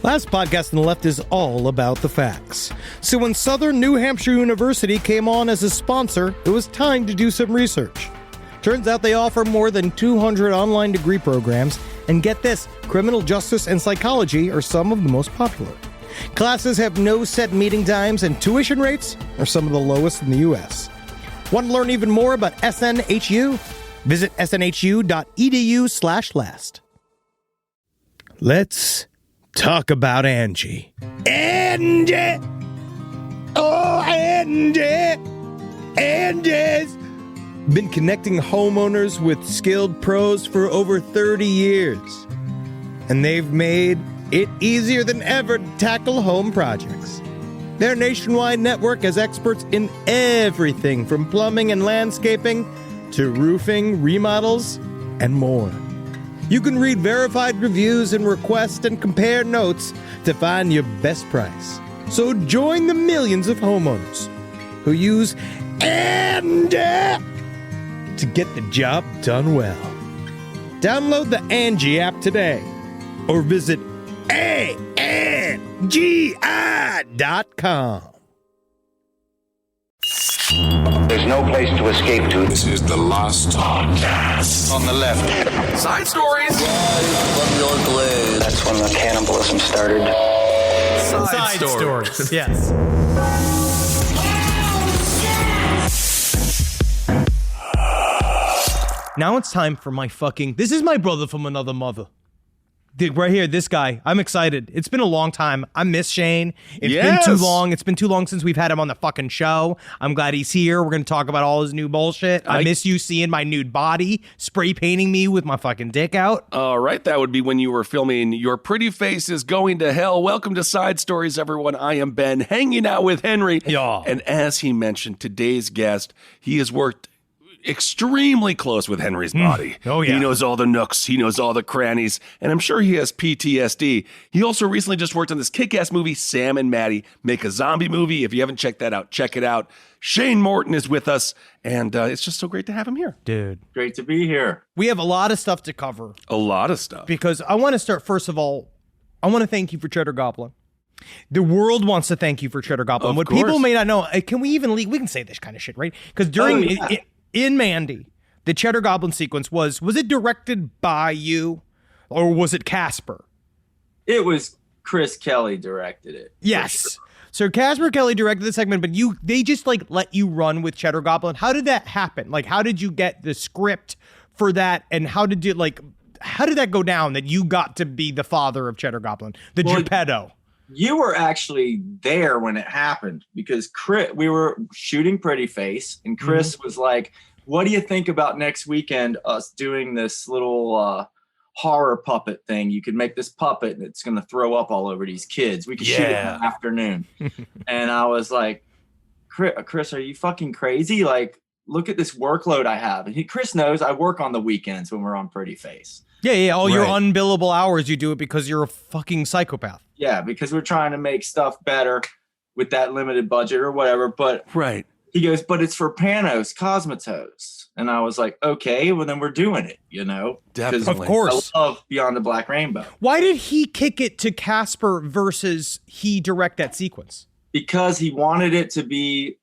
Last podcast on the left is all about the facts. So when Southern New Hampshire University came on as a sponsor, it was time to do some research. Turns out they offer more than 200 online degree programs, and get this, criminal justice and psychology are some of the most popular. Classes have no set meeting times, and tuition rates are some of the lowest in the U.S. Want to learn even more about SNHU? Visit snhu.edu/last. Let's talk about Angie. Angie! Oh, Angie! Angie's been connecting homeowners with skilled pros for over 30 years. And they've made it easier than ever to tackle home projects. Their nationwide network has experts in everything from plumbing and landscaping to roofing, remodels, and more. You can read verified reviews and request and compare notes to find your best price. So join the millions of homeowners who use Angie to get the job done well. Download the Angie app today or visit ANGI.com. There's no place to escape to. This is the last podcast. On the left. Side stories. That's when the cannibalism started. Side stories. Yes. Now it's time for my fucking... This is my brother from another mother. Dude, right here, this guy. I'm excited. It's been a long time. I miss Shane. It's been too long. It's been too long since we've had him on the fucking show. I'm glad he's here. We're going to talk about all his new bullshit. I miss you seeing my nude body, spray painting me with my fucking dick out. All right, that would be when you were filming Your Pretty Face is Going to Hell. Welcome to Side Stories, everyone. I am Ben, hanging out with Henry. Yeah. And as he mentioned, today's guest, he has worked extremely close with Henry's body. Oh, yeah. He knows all the nooks. He knows all the crannies. And I'm sure he has PTSD. He also recently just worked on this kick-ass movie, Sam and Maddie Make a Zombie Movie. If you haven't checked that out, check it out. Shane Morton is with us, and it's just so great to have him here. Dude. Great to be here. We have a lot of stuff to cover. A lot of stuff. Because I want to start, first of all, I want to thank you for Cheddar Goblin. The world wants to thank you for Cheddar Goblin. Of What course. people may not know, can we even leak? We can say this kind of shit, right? Because during... In Mandy, the Cheddar Goblin sequence was it directed by you or was it Casper? It was Chris Kelly directed it. Yes. Sure. So Casper Kelly directed the segment, but they just let you run with Cheddar Goblin. How did that happen? How did you get the script for that? And how did that go down that you got to be the father of Cheddar Goblin, the Geppetto? You were actually there when it happened because we were shooting Pretty Face and Chris was like, what do you think about next weekend us doing this little horror puppet thing? You could make this puppet and it's going to throw up all over these kids. We could shoot it in the afternoon. And I was like, Chris, are you fucking crazy? Look at this workload I have. And Chris knows I work on the weekends when we're on Pretty Face. Yeah. All your unbillable hours, you do it because you're a fucking psychopath. Yeah, because we're trying to make stuff better with that limited budget or whatever. But he goes, but it's for Panos Cosmatos. And I was like, okay, well, then we're doing it, Definitely. Of course. I love Beyond the Black Rainbow. Why did he kick it to Casper versus he direct that sequence? Because he wanted it to be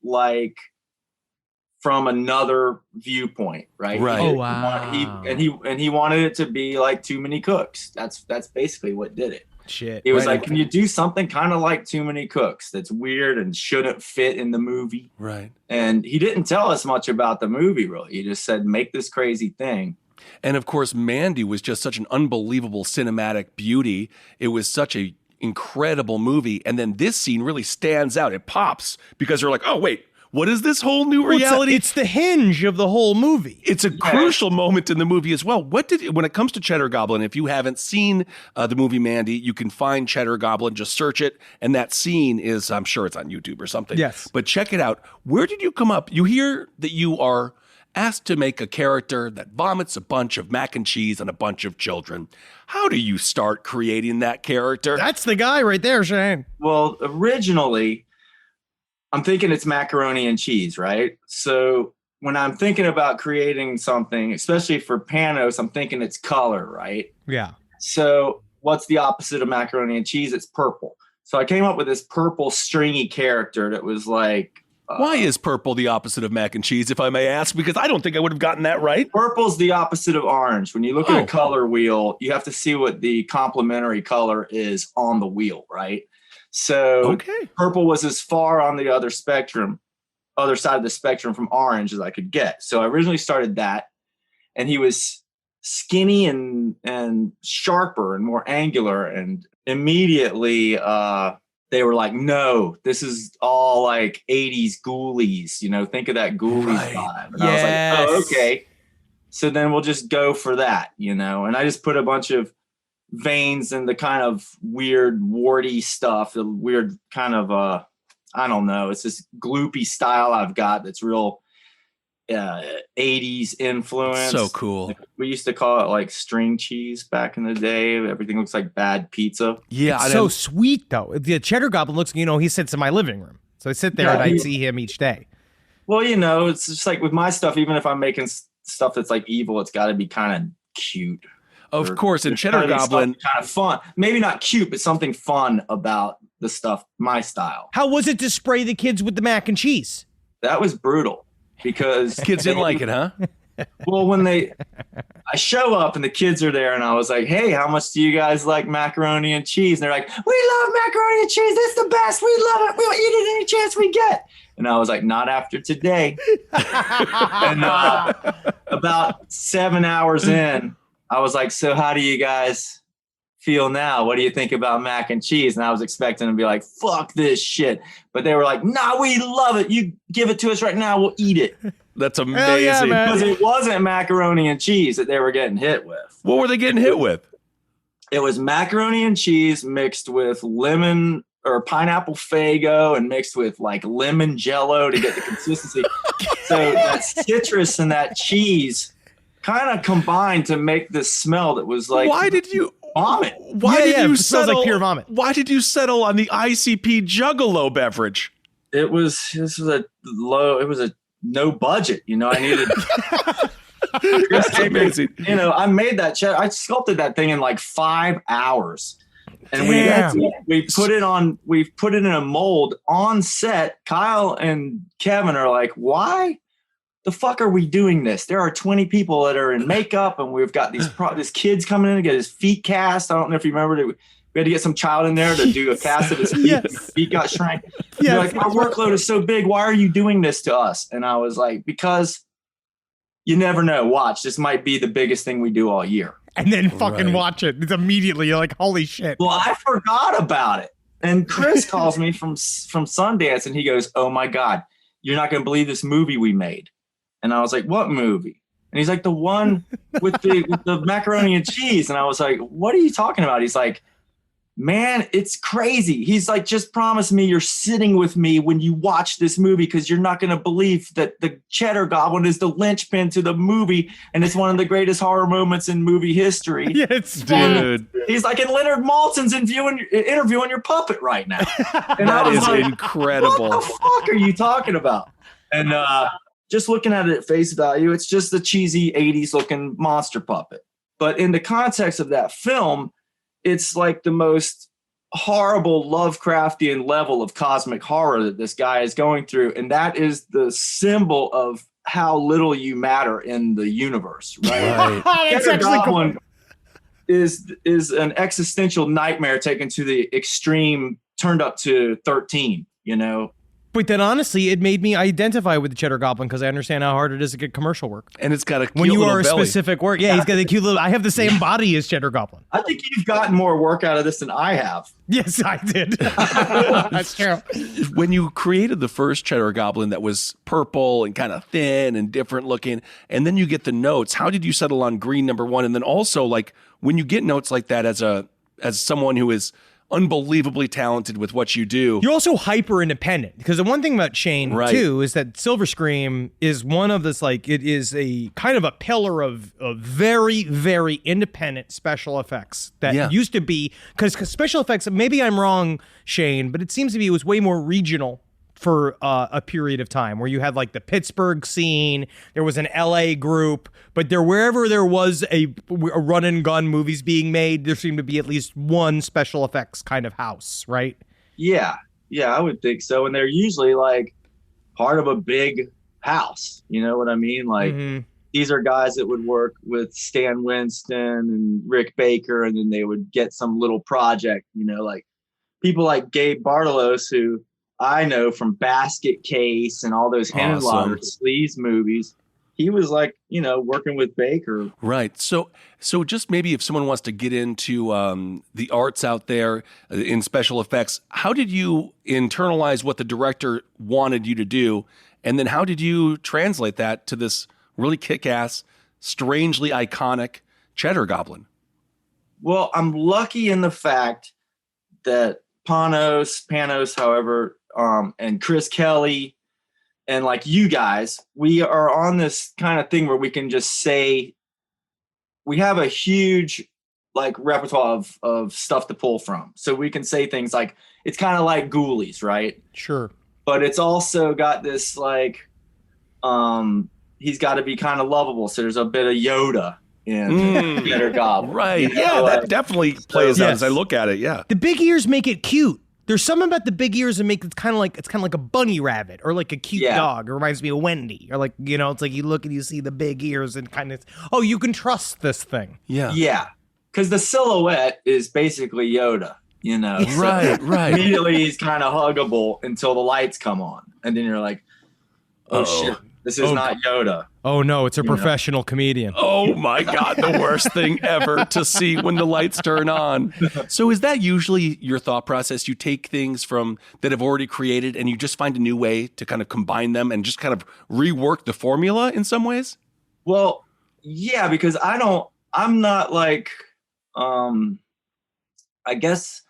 from another viewpoint, right? Right. Oh, wow. He wanted it to be like Too Many Cooks. That's basically what did it. Shit. He was like, can you do something kind of like Too Many Cooks that's weird and shouldn't fit in the movie? Right. And he didn't tell us much about the movie, really. He just said, make this crazy thing. And of course, Mandy was just such an unbelievable cinematic beauty. It was such a incredible movie. And then this scene really stands out. It pops because you're like, oh, wait. What is this whole new reality? It's the hinge of the whole movie. It's a crucial moment in the movie as well. When it comes to Cheddar Goblin, if you haven't seen the movie Mandy, you can find Cheddar Goblin, just search it. And that scene is, I'm sure it's on YouTube or something. Yes. But check it out. Where did you come up? You hear that you are asked to make a character that vomits a bunch of mac and cheese on a bunch of children. How do you start creating that character? That's the guy right there, Shane. Well, originally, I'm thinking it's macaroni and cheese, right? So when I'm thinking about creating something, especially for Panos, I'm thinking it's color, right? Yeah. So what's the opposite of macaroni and cheese? It's purple. So I came up with this purple stringy character that was like. Why is purple the opposite of mac and cheese, if I may ask? Because I don't think I would have gotten that right. Purple's the opposite of orange. When you look at a color wheel, you have to see what the complementary color is on the wheel, right? So purple was as far on the other side of the spectrum from orange as I could get. So I originally started that, and he was skinny and sharper and more angular, and immediately they were like, no, this is all like 80s ghoulies, think of that ghoulies vibe. And I was like, oh, okay. So then we'll just go for that, and I just put a bunch of veins and the kind of weird warty stuff, the weird kind of, I don't know, it's this gloopy style I've got that's real 80s influence. So cool. We used to call it like string cheese back in the day. Everything looks like bad pizza. Yeah, it's so sweet though. The Cheddar Goblin looks, he sits in my living room, so I sit there and I see him each day. Well, it's just like with my stuff. Even if I'm making stuff that's like evil, it's got to be kind of cute. Of course, and Cheddar Goblin, kind of fun. Maybe not cute, but something fun about the stuff, my style. How was it to spray the kids with the mac and cheese? That was brutal. Because kids didn't like it, huh? Well, I show up and the kids are there, and I was like, hey, how much do you guys like macaroni and cheese? And they're like, we love macaroni and cheese. It's the best. We love it. We'll eat it any chance we get. And I was like, not after today. And about 7 hours in, I was like, so how do you guys feel now? What do you think about mac and cheese? And I was expecting to be like, fuck this shit. But they were like, nah, we love it. You give it to us right now, we'll eat it. That's amazing. Because it wasn't macaroni and cheese that they were getting hit with. What were they getting hit with? It was macaroni and cheese mixed with lemon or pineapple Faygo and mixed with like lemon Jello to get the consistency. So that citrus and that cheese kind of combined to make this smell that was like, why did you vomit? Why did you settle like pure vomit? Why did you settle on the ICP Juggalo beverage? It was a no budget. I needed. That's amazing. I made that cheddar. I sculpted that thing in like 5 hours, and we put it in a mold on set. Kyle and Kevin are like, why the fuck are we doing this? There are 20 people that are in makeup, and we've got this kid's coming in to get his feet cast. I don't know if you remember that we had to get some child in there to do a cast of his feet. Yes. His feet got shrank. They're like, our workload is so big. Why are you doing this to us? And I was like, because you never know. Watch, this might be the biggest thing we do all year. And then fucking watch it. It's immediately, you're like, holy shit. Well, I forgot about it. And Chris calls me from Sundance, and he goes, oh my God, you're not going to believe this movie we made. And I was like, what movie? And he's like, the one with the macaroni and cheese. And I was like, what are you talking about? He's like, man, it's crazy. He's like, just promise me you're sitting with me when you watch this movie, because you're not going to believe that the Cheddar Goblin is the linchpin to the movie, and it's one of the greatest horror moments in movie history. Yeah, it's dude. He's like, and Leonard Maltin's interviewing your puppet right now. And that is like, incredible. What the fuck are you talking about? And just looking at it at face value, it's just the cheesy 80s looking monster puppet. But in the context of that film, it's like the most horrible Lovecraftian level of cosmic horror that this guy is going through. And that is the symbol of how little you matter in the universe, right? Cheddar Goblin is an existential nightmare taken to the extreme, turned up to 13, But then honestly, it made me identify with the Cheddar Goblin because I understand how hard it is to get commercial work. And it's got a cute when you little are a belly. specific work. Yeah, he's got a cute little. I have the same body as Cheddar Goblin. I think you've gotten more work out of this than I have. Yes, I did. That's true. When you created the first Cheddar Goblin that was purple and kind of thin and different looking, and then you get the notes, how did you settle on green number one? And then also, like, when you get notes like that as someone who is unbelievably talented with what you do. You're also hyper independent, because the one thing about Shane too is that Silver Scream is one of this, like, it is a kind of a pillar of very, very independent special effects that used to be, because special effects, maybe I'm wrong, Shane, but it seems to be it was way more regional for a period of time where you had like the Pittsburgh scene, there was an LA group, but wherever there was a run and gun movies being made, there seemed to be at least one special effects kind of house, right? Yeah, I would think so. And they're usually like part of a big house. You know what I mean? Like these are guys that would work with Stan Winston and Rick Baker, and then they would get some little project, you know, like people like Gabe Bartalos, who I know from Basket Case and all those Henenlotter sleaze movies. He was like, you know, working with Baker. Right. So just maybe if someone wants to get into the arts out there in special effects, how did you internalize what the director wanted you to do? And then how did you translate that to this really kick-ass, strangely iconic Cheddar Goblin? Well, I'm lucky in the fact that Panos, however, and Chris Kelly, and like you guys, we are on this kind of thing where we can just say we have a huge like repertoire of stuff to pull from. So we can say things like, it's kind of like Ghoulies, right? Sure. But it's also got this like, he's got to be kind of lovable. So there's a bit of Yoda in Cheddar Goblin. Right. You know, Yeah, that definitely plays out as I look at it. Yeah. The big ears make it cute. There's something about the big ears that make it kind of like a bunny rabbit or like a cute dog. It reminds me of Wendy, or like, you know, it's like you look and you see the big ears and kind of, oh, you can trust this thing. Yeah. Yeah. Because the silhouette is basically Yoda, you know. Right. Immediately he's kind of huggable until the lights come on. And then you're like, oh shit, this is not Yoda. Oh no, it's a professional comedian. Oh my God, the worst thing ever to see when the lights turn on. So is that usually your thought process? You take things from that have already created and you just find a new way to kind of combine them and just kind of rework the formula in some ways? Well, yeah, because I'm not like, I guess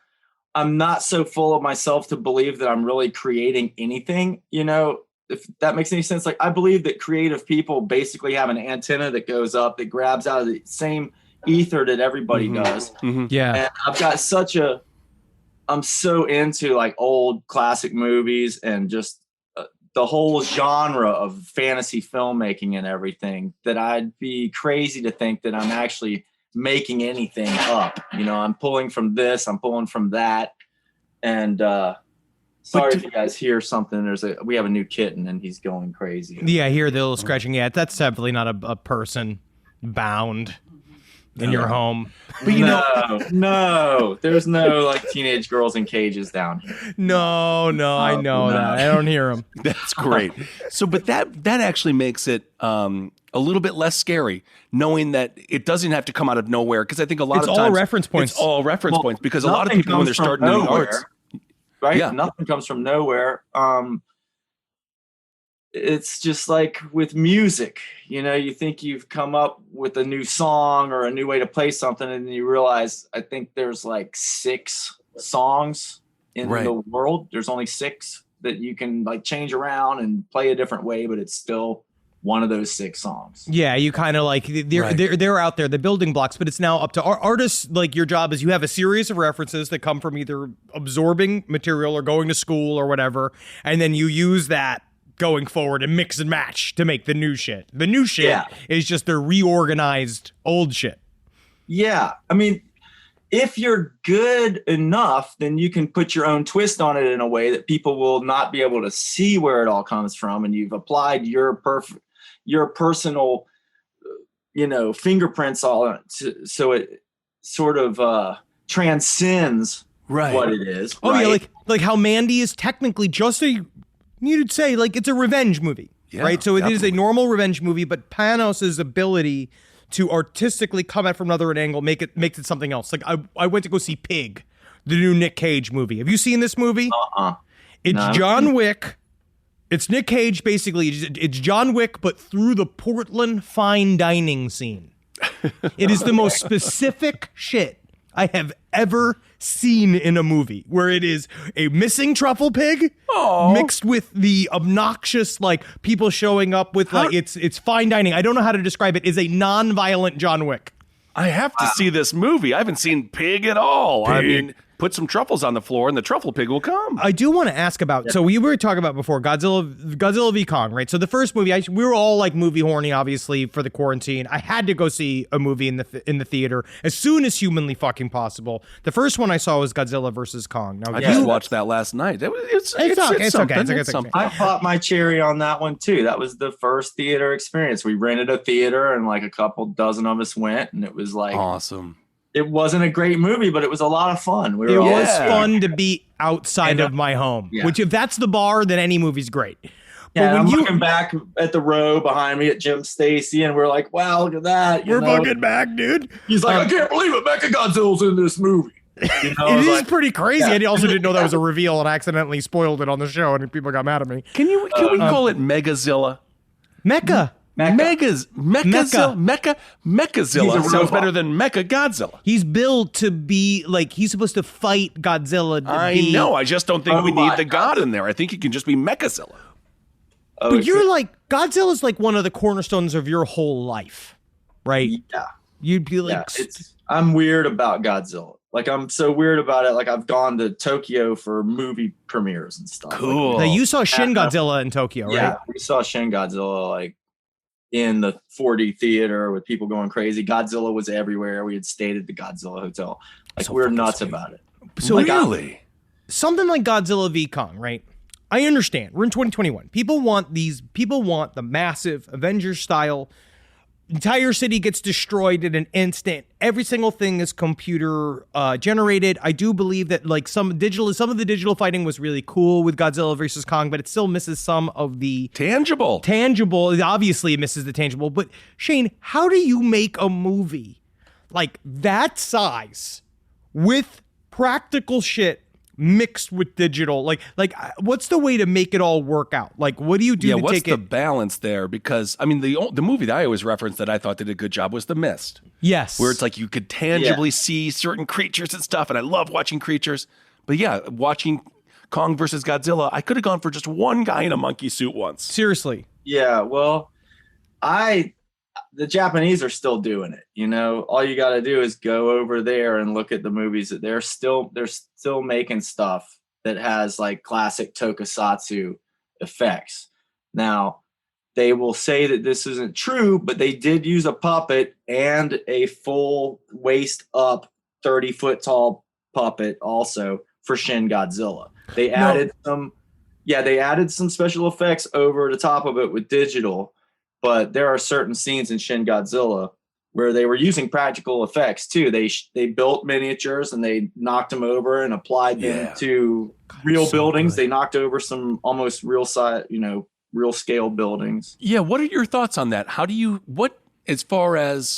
I'm not so full of myself to believe that I'm really creating anything, you know, if that makes any sense. Like, I believe that creative people basically have an antenna that goes up that grabs out of the same ether that everybody does. Yeah. And I've got I'm so into like old classic movies and just the whole genre of fantasy filmmaking and everything, that I'd be crazy to think that I'm actually making anything up. You know, I'm pulling from this, I'm pulling from that. And, sorry if you guys hear something. We have a new kitten and he's going crazy. Yeah, I hear the little scratching. Yeah, that's definitely not a person bound in your home. But no, there's no like teenage girls in cages down here. No, I know that. I don't hear them. That's great. So, but that actually makes it a little bit less scary, knowing that it doesn't have to come out of nowhere. Because I think a lot of times all reference points. It's all reference points because a lot of people when they're starting in the arts. Right? Yeah. Nothing comes from nowhere. It's just like with music, you know, you think you've come up with a new song or a new way to play something, and then you realize, I think there's like 6 songs in the world. There's only 6 that you can like change around and play a different way, but it's still one of those 6 songs. Yeah, you kind of like they're out there, the building blocks, but it's now up to artists. Like, your job is you have a series of references that come from either absorbing material or going to school or whatever, and then you use that going forward and mix and match to make the new shit. The new shit is just the reorganized old shit. Yeah, I mean, if you're good enough, then you can put your own twist on it in a way that people will not be able to see where it all comes from, and you've applied your personal, you know, fingerprints all on it, so it sort of transcends what it is. Oh yeah, like how Mandy is technically just you'd say like it's a revenge movie, right? So it is a normal revenge movie, but Panos' ability to artistically come at from another angle makes it something else. Like I went to go see Pig, the new Nick Cage movie. Have you seen this movie? It's John Wick. It's Nick Cage, basically. It's John Wick, but through the Portland fine dining scene. It is the most specific shit I have ever seen in a movie, where it is a missing truffle pig mixed with the obnoxious, like, people showing up with, like, it's fine dining. I don't know how to describe it. It's a non-violent John Wick. I have to see this movie. I haven't seen Pig at all. Pig. I mean, put some truffles on the floor and the truffle pig will come. I do want to ask about, so we were talking about before Godzilla v. Kong, right? So the first movie, we were all like movie horny, obviously, for the quarantine. I had to go see a movie in the theater as soon as humanly fucking possible. The first one I saw was Godzilla versus Kong. Now, I just watched that last night. It's something. I popped my cherry on that one too. That was the first theater experience. We rented a theater and like a couple dozen of us went, and it was like awesome. It wasn't a great movie, but it was a lot of fun. It was fun to be outside of my home, which if that's the bar, then any movie's great. Yeah, but when I'm looking back at the row behind me at Jim Stacy, and we're like, wow, look at that. We're fucking back, dude. He's like, I can't believe it. Mechagodzilla's in this movie. You know, it is pretty crazy. Yeah. I also didn't know that was a reveal and accidentally spoiled it on the show, and people got mad at me. Can we call it Megazilla? Mechazilla sounds better than Mechagodzilla. He's built to be like, he's supposed to fight Godzilla. I know. I just don't think we need the god in there. I think he can just be Mechazilla. But you're like, Godzilla's like one of the cornerstones of your whole life, right? Yeah. You'd be like, I'm weird about Godzilla. Like, I'm so weird about it. Like, I've gone to Tokyo for movie premieres and stuff. Cool. Like, now, you saw Shin Godzilla in Tokyo, right? Yeah, we saw Shin Godzilla like in the 4D theater with people going crazy. Godzilla was everywhere. We had stayed at the Godzilla Hotel. Like, we're nuts about it. So really, something like Godzilla v. Kong, right? I understand. We're in 2021. People want the massive Avengers style. Entire city gets destroyed in an instant. Every single thing is computer generated. I do believe that like some of the digital fighting was really cool with Godzilla versus Kong, but it still misses some of the tangible. Obviously, it misses the tangible. But Shane, how do you make a movie like that size with practical shit mixed with digital? Like what's the way to make it all work out? Like, what do you do to what's take the balance there? Because I mean, the movie that I always reference that I thought did a good job was The Mist. Yes. Where it's like you could tangibly see certain creatures and stuff, and I love watching creatures. But yeah, watching Kong versus Godzilla, I could have gone for just one guy in a monkey suit once. Seriously. Yeah, well, the Japanese are still doing it. You know, all you got to do is go over there and look at the movies that they're still making stuff that has like classic tokusatsu effects. Now, they will say that this isn't true, but they did use a puppet and a full waist up 30-foot tall puppet also for Shin Godzilla. They added some special effects over the top of it with digital. But there are certain scenes in Shin Godzilla where they were using practical effects too. They built miniatures and they knocked them over and applied them to real buildings. Good. They knocked over some almost real size, real scale buildings. Yeah. What are your thoughts on that? As far as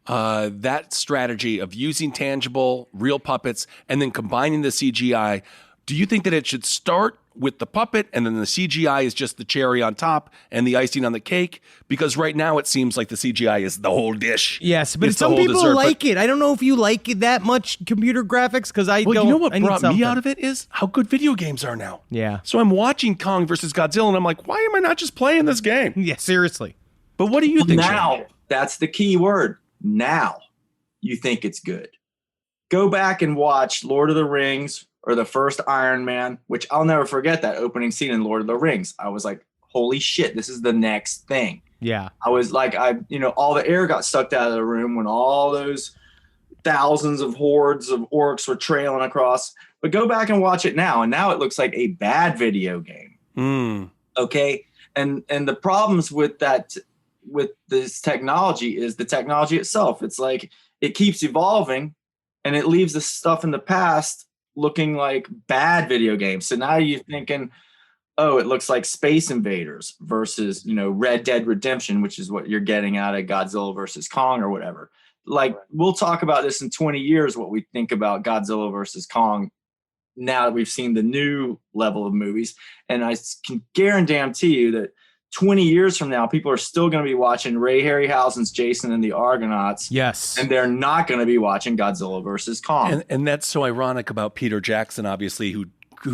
that strategy of using tangible real puppets and then combining the CGI, do you think that it should start with the puppet and then the CGI is just the cherry on top and the icing on the cake? Because right now it seems like the CGI is the whole dish. Yes, but some people like it. I don't know if you like it that much, computer graphics, because I don't. You know what brought me out of it is how good video games are now. Yeah. So I'm watching Kong versus Godzilla and I'm like, why am I not just playing this game? Yeah, seriously. But what do you think? Now, that's the key word. Now you think it's good. Go back and watch Lord of the Rings or the first Iron Man, which I'll never forget that opening scene in Lord of the Rings. I was like, holy shit, this is the next thing. Yeah. I was like, all the air got sucked out of the room when all those thousands of hordes of orcs were trailing across. But go back and watch it now. And now it looks like a bad video game. Okay. And the problems with that, with this technology is the technology itself. It's like, it keeps evolving and it leaves the stuff in the past looking like bad video games. So now you're thinking, oh, it looks like Space Invaders versus, Red Dead Redemption, which is what you're getting out of Godzilla versus Kong or whatever. Like, we'll talk about this in 20 years, what we think about Godzilla versus Kong now that we've seen the new level of movies. And I can guarantee you that 20 years from now, people are still going to be watching Ray Harryhausen's Jason and the Argonauts. Yes. And they're not going to be watching Godzilla versus Kong. And that's so ironic about Peter Jackson, obviously, who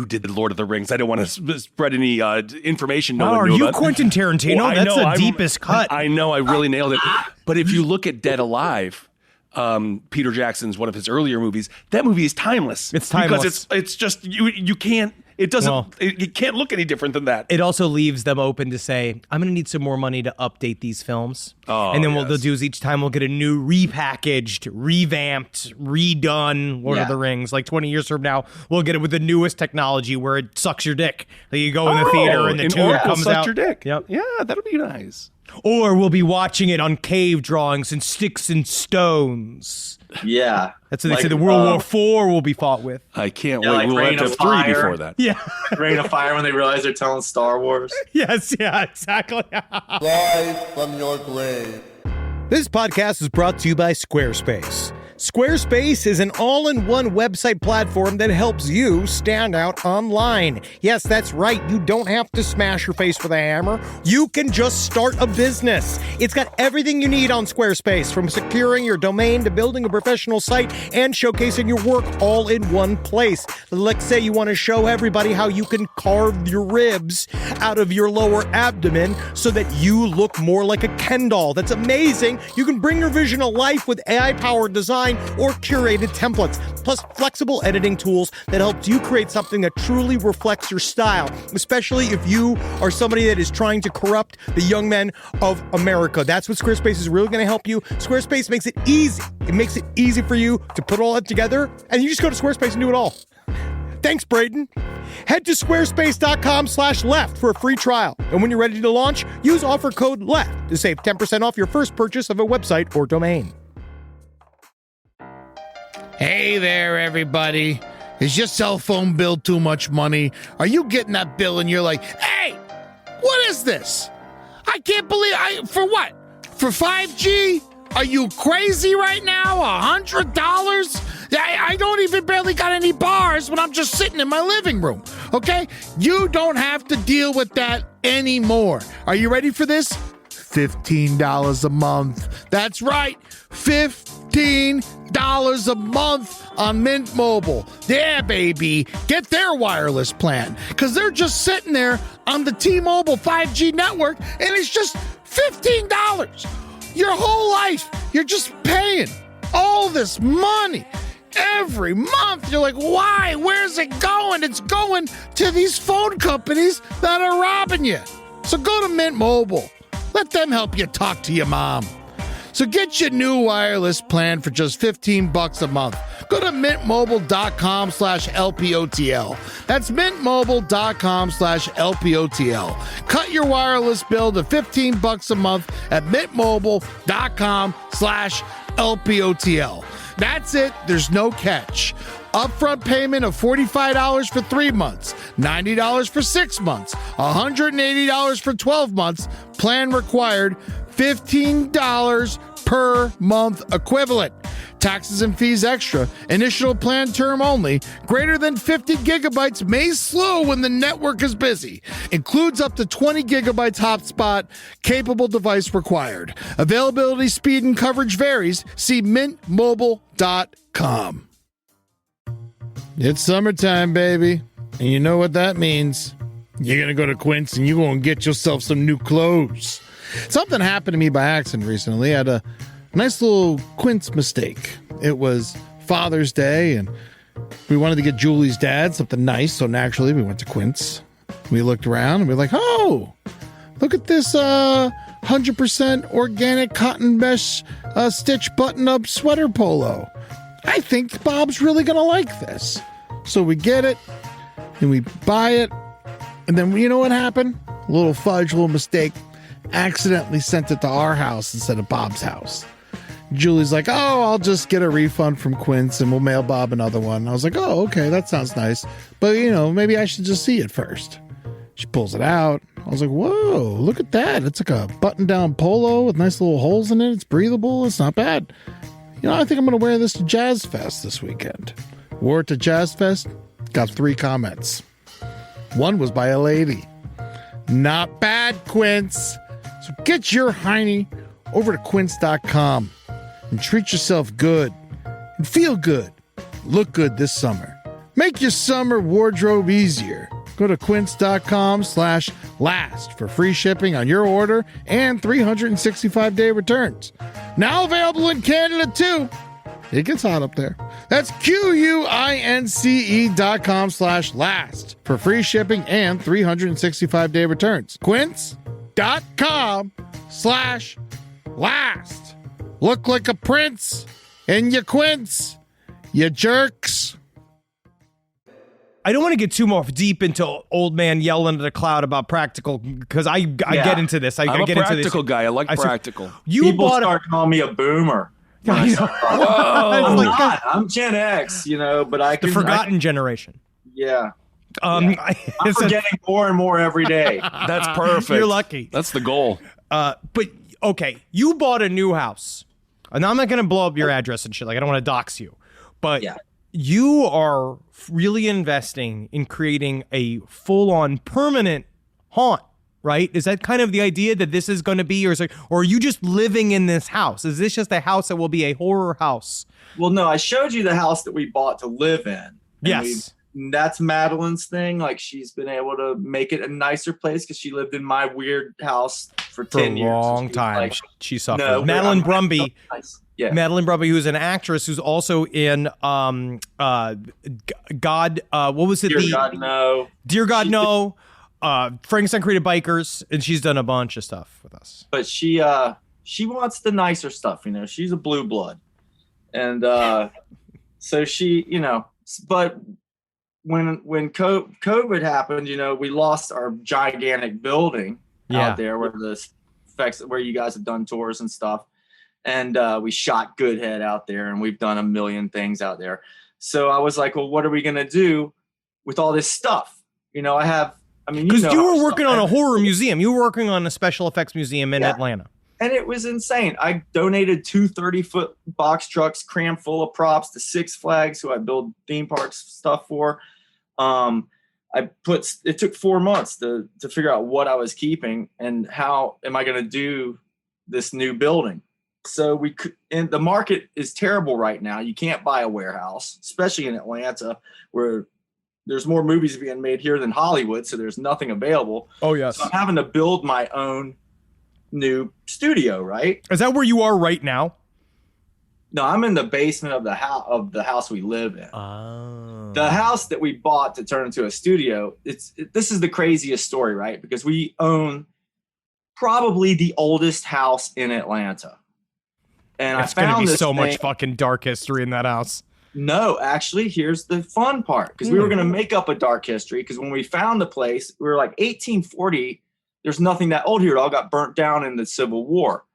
did the Lord of the Rings. I don't want to spread any information. No one are knew you about. Quentin Tarantino? That's the deepest cut. I know. I really nailed it. But if you look at Dead Alive, Peter Jackson's one of his earlier movies. That movie is timeless. It's timeless. Because it's just, you can't, it doesn't, it can't look any different than that. It also leaves them open to say, I'm going to need some more money to update these films. Oh, and then what yes. they'll do is each time we'll get a new repackaged, revamped, redone Lord of the Rings. Like 20 years from now, we'll get it with the newest technology where it sucks your dick. Like you go in the theater and the tube Oracle comes sucked out. your dick. Yep. Yeah, that'll be nice. Or we'll be watching it on cave drawings and sticks and stones. Yeah. That's what they say the World War IV will be fought with. I can't Yeah, wait. like We'll Reign have to of have 3 Fire. before that. Yeah. Rain of Fire when they realize they're telling Star Wars. Yes, yeah, exactly. Live from your grave. This podcast is brought to you by Squarespace. Squarespace is an all-in-one website platform that helps you stand out online. Yes, that's right. You don't have to smash your face with a hammer. You can just start a business. It's got everything you need on Squarespace, from securing your domain to building a professional site and showcasing your work all in one place. Let's say you want to show everybody how you can carve your ribs out of your lower abdomen so that you look more like a Ken doll. That's amazing. You can bring your vision to life with AI-powered design or curated templates, plus flexible editing tools that helps you create something that truly reflects your style, especially if you are somebody that is trying to corrupt the young men of America. That's what Squarespace is really going to help you. Squarespace makes it easy. It makes it easy for you to put all that together, and you just go to Squarespace and do it all. Thanks, Braden. Head to squarespace.com/left for a free trial. And when you're ready to launch, use offer code LEFT to save 10% off your first purchase of a website or domain. Hey there, everybody. Is your cell phone bill too much money? Are you getting that bill and you're like, hey, what is this? I can't believe for what? For 5G? Are you crazy right now? $100? I don't even barely got any bars when I'm just sitting in my living room, okay? You don't have to deal with that anymore. Are you ready for this? $15 a month. That's right, $15 a month on Mint Mobile. Yeah, baby. Get their wireless plan, because they're just sitting there on the T-Mobile 5G network, and it's just $15. Your whole life, you're just paying all this money every month. You're like, why? Where's it going? It's going to these phone companies that are robbing you. So go to Mint Mobile. Let them help you talk to your mom. So get your new wireless plan for just $15 a month. Go to mintmobile.com/LPOTL. That's mintmobile.com/LPOTL. Cut your wireless bill to $15 a month at mintmobile.com/LPOTL. That's it. There's no catch. Upfront payment of $45 for 3 months, $90 for 6 months, $180 for 12 months. Plan required, $15 per month equivalent. Taxes and fees extra. Initial plan term only. Greater than 50 gigabytes may slow when the network is busy. Includes up to 20 gigabytes hotspot. Capable device required. Availability, speed, and coverage varies. See mintmobile.com. It's summertime, baby. And you know what that means. You're going to go to Quince and you're going to get yourself some new clothes. Something happened to me by accident recently. I had a nice little Quince mistake. It was Father's Day, and we wanted to get Julie's dad something nice, so naturally we went to Quince. We looked around, and we were like, oh, look at this 100% organic cotton mesh stitch button-up sweater polo. I think Bob's really going to like this. So we get it, and we buy it, and then you know what happened? A little fudge, a little mistake. Accidentally sent it to our house instead of Bob's house. Julie's like, oh, I'll just get a refund from Quince and we'll mail Bob another one. I was like, oh, okay, that sounds nice. But, maybe I should just see it first. She pulls it out. I was like, whoa, look at that. It's like a button-down polo with nice little holes in it. It's breathable. It's not bad. I think I'm going to wear this to Jazz Fest this weekend. Wore it to Jazz Fest. Got 3 comments. One was by a lady. Not bad, Quince. So get your hiney over to quince.com and treat yourself good and feel good. Look good this summer. Make your summer wardrobe easier Go to quince.com/last for free shipping on your order and 365-day returns. Now available in Canada too. It gets hot up there. That's QUINCE.com/last for free shipping and 365-day returns. Quince.com/last. Look like a prince and you quince, you jerks. I don't want to get too more deep into old man yelling at a cloud about practical because I get into this. I'm a get into practical this. guy. I like practical. People start calling me a boomer. I'm Gen X, but I can. The forgotten generation. Yeah. I'm forgetting more and more every day. That's perfect. You're lucky. That's the goal. But okay, you bought a new house. And I'm not going to blow up your address and shit. Like, I don't want to dox you. But you are really investing in creating a full-on permanent haunt, right? Is that kind of the idea that this is going to be? Or are you just living in this house? Is this just a house that will be a horror house? Well, no, I showed you the house that we bought to live in. Yes. That's Madeline's thing. Like, she's been able to make it a nicer place because she lived in my weird house for 10 years. For a long time. Like, she suffered. No, Madeline Brumby. Nice. Yeah. Madeline Brumby, who's an actress who's also in what was it? Dear God, No. Dear God, No. Frankenstein Created Bikers, and she's done a bunch of stuff with us. But she wants the nicer stuff, She's a blue blood. And so she, but when COVID happened, we lost our gigantic building out there where where you guys have done tours and stuff. And we shot Goodhead out there, and we've done a million things out there. So I was like, well, what are we going to do with all this stuff? Because you were working on a horror museum. You were working on a special effects museum in Atlanta. And it was insane. I donated 2 30-foot box trucks crammed full of props to Six Flags, who I build theme parks stuff for. It took 4 months to figure out what I was keeping and how am I going to do this new building. So and the market is terrible right now. You can't buy a warehouse, especially in Atlanta, where there's more movies being made here than Hollywood. So there's nothing available. Oh, yes. So I'm having to build my own new studio, right? Is that where you are right now? No, I'm in the basement of the house we live in. Oh. The house that we bought to turn into a studio. This is the craziest story, right? Because we own probably the oldest house in Atlanta. And it's going to be so much fucking dark history in that house. No, actually, here's the fun part. Because we were going to make up a dark history. Because when we found the place, we were like 1840. There's nothing that old here. It all got burnt down in the Civil War.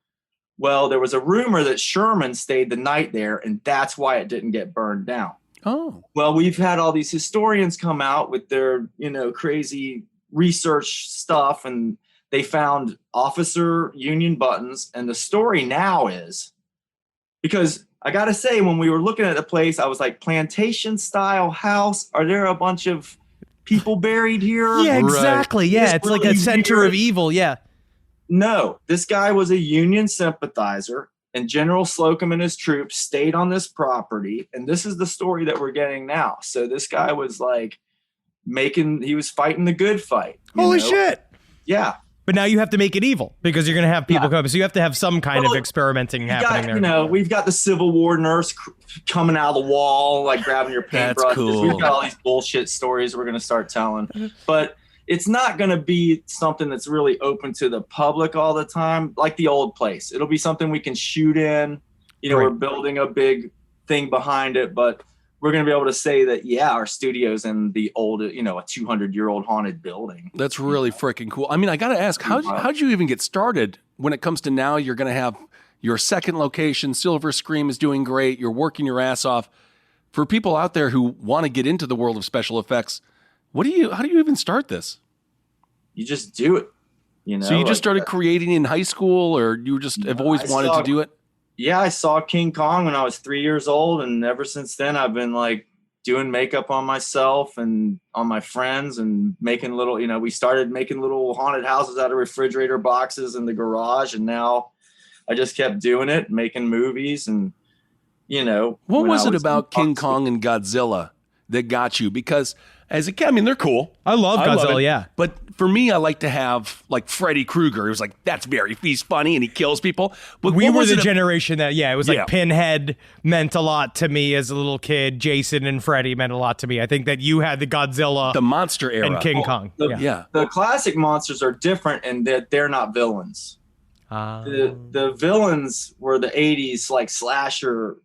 Well, there was a rumor that Sherman stayed the night there, and that's why it didn't get burned down. Oh. Well, we've had all these historians come out with their, crazy research stuff, and they found officer Union buttons. And the story now is, because I got to say, when we were looking at the place, I was like, plantation style house. Are there a bunch of people buried here? Yeah, exactly. Right. Yeah, it's really like a center weird. Of evil. Yeah. No, this guy was a Union sympathizer, and General Slocum and his troops stayed on this property. And this is the story that we're getting now. So this guy was like he was fighting the good fight. Holy shit. Yeah. But now you have to make it evil because you're going to have people come. So you have to have some kind of experimenting happening there. We've got the Civil War nurse coming out of the wall, like grabbing your paintbrush. That's cool. We've got all these bullshit stories we're going to start telling. But it's not going to be something that's really open to the public all the time, like the old place. It'll be something we can shoot in. We're building a big thing behind it, but we're going to be able to say that, our studio's in the old, a 200-year-old haunted building. That's really freaking cool. I mean, I got to ask, how'd you even get started when it comes to now you're going to have your second location, Silver Scream is doing great, you're working your ass off. For people out there who want to get into the world of special effects, how do you even start this? You just do it, So you just started creating in high school, or you just have always wanted to do it? Yeah, I saw King Kong when I was 3 years old, and ever since then I've been like doing makeup on myself and on my friends and making little, we started making little haunted houses out of refrigerator boxes in the garage, and now I just kept doing it, making movies, and what was it about King Kong and Godzilla that got you? Because as a kid. I mean, they're cool. I love Godzilla, it. yeah. But for me, I like to have like Freddy Krueger. It was like, he's funny and he kills people. But We what were was the it generation that, it was like Yeah. Pinhead meant a lot to me as a little kid. Jason and Freddy meant a lot to me. I think that you had the Godzilla the monster era. and King Kong. Yeah. The classic monsters are different in that they're not villains. The villains were the 80s like slasher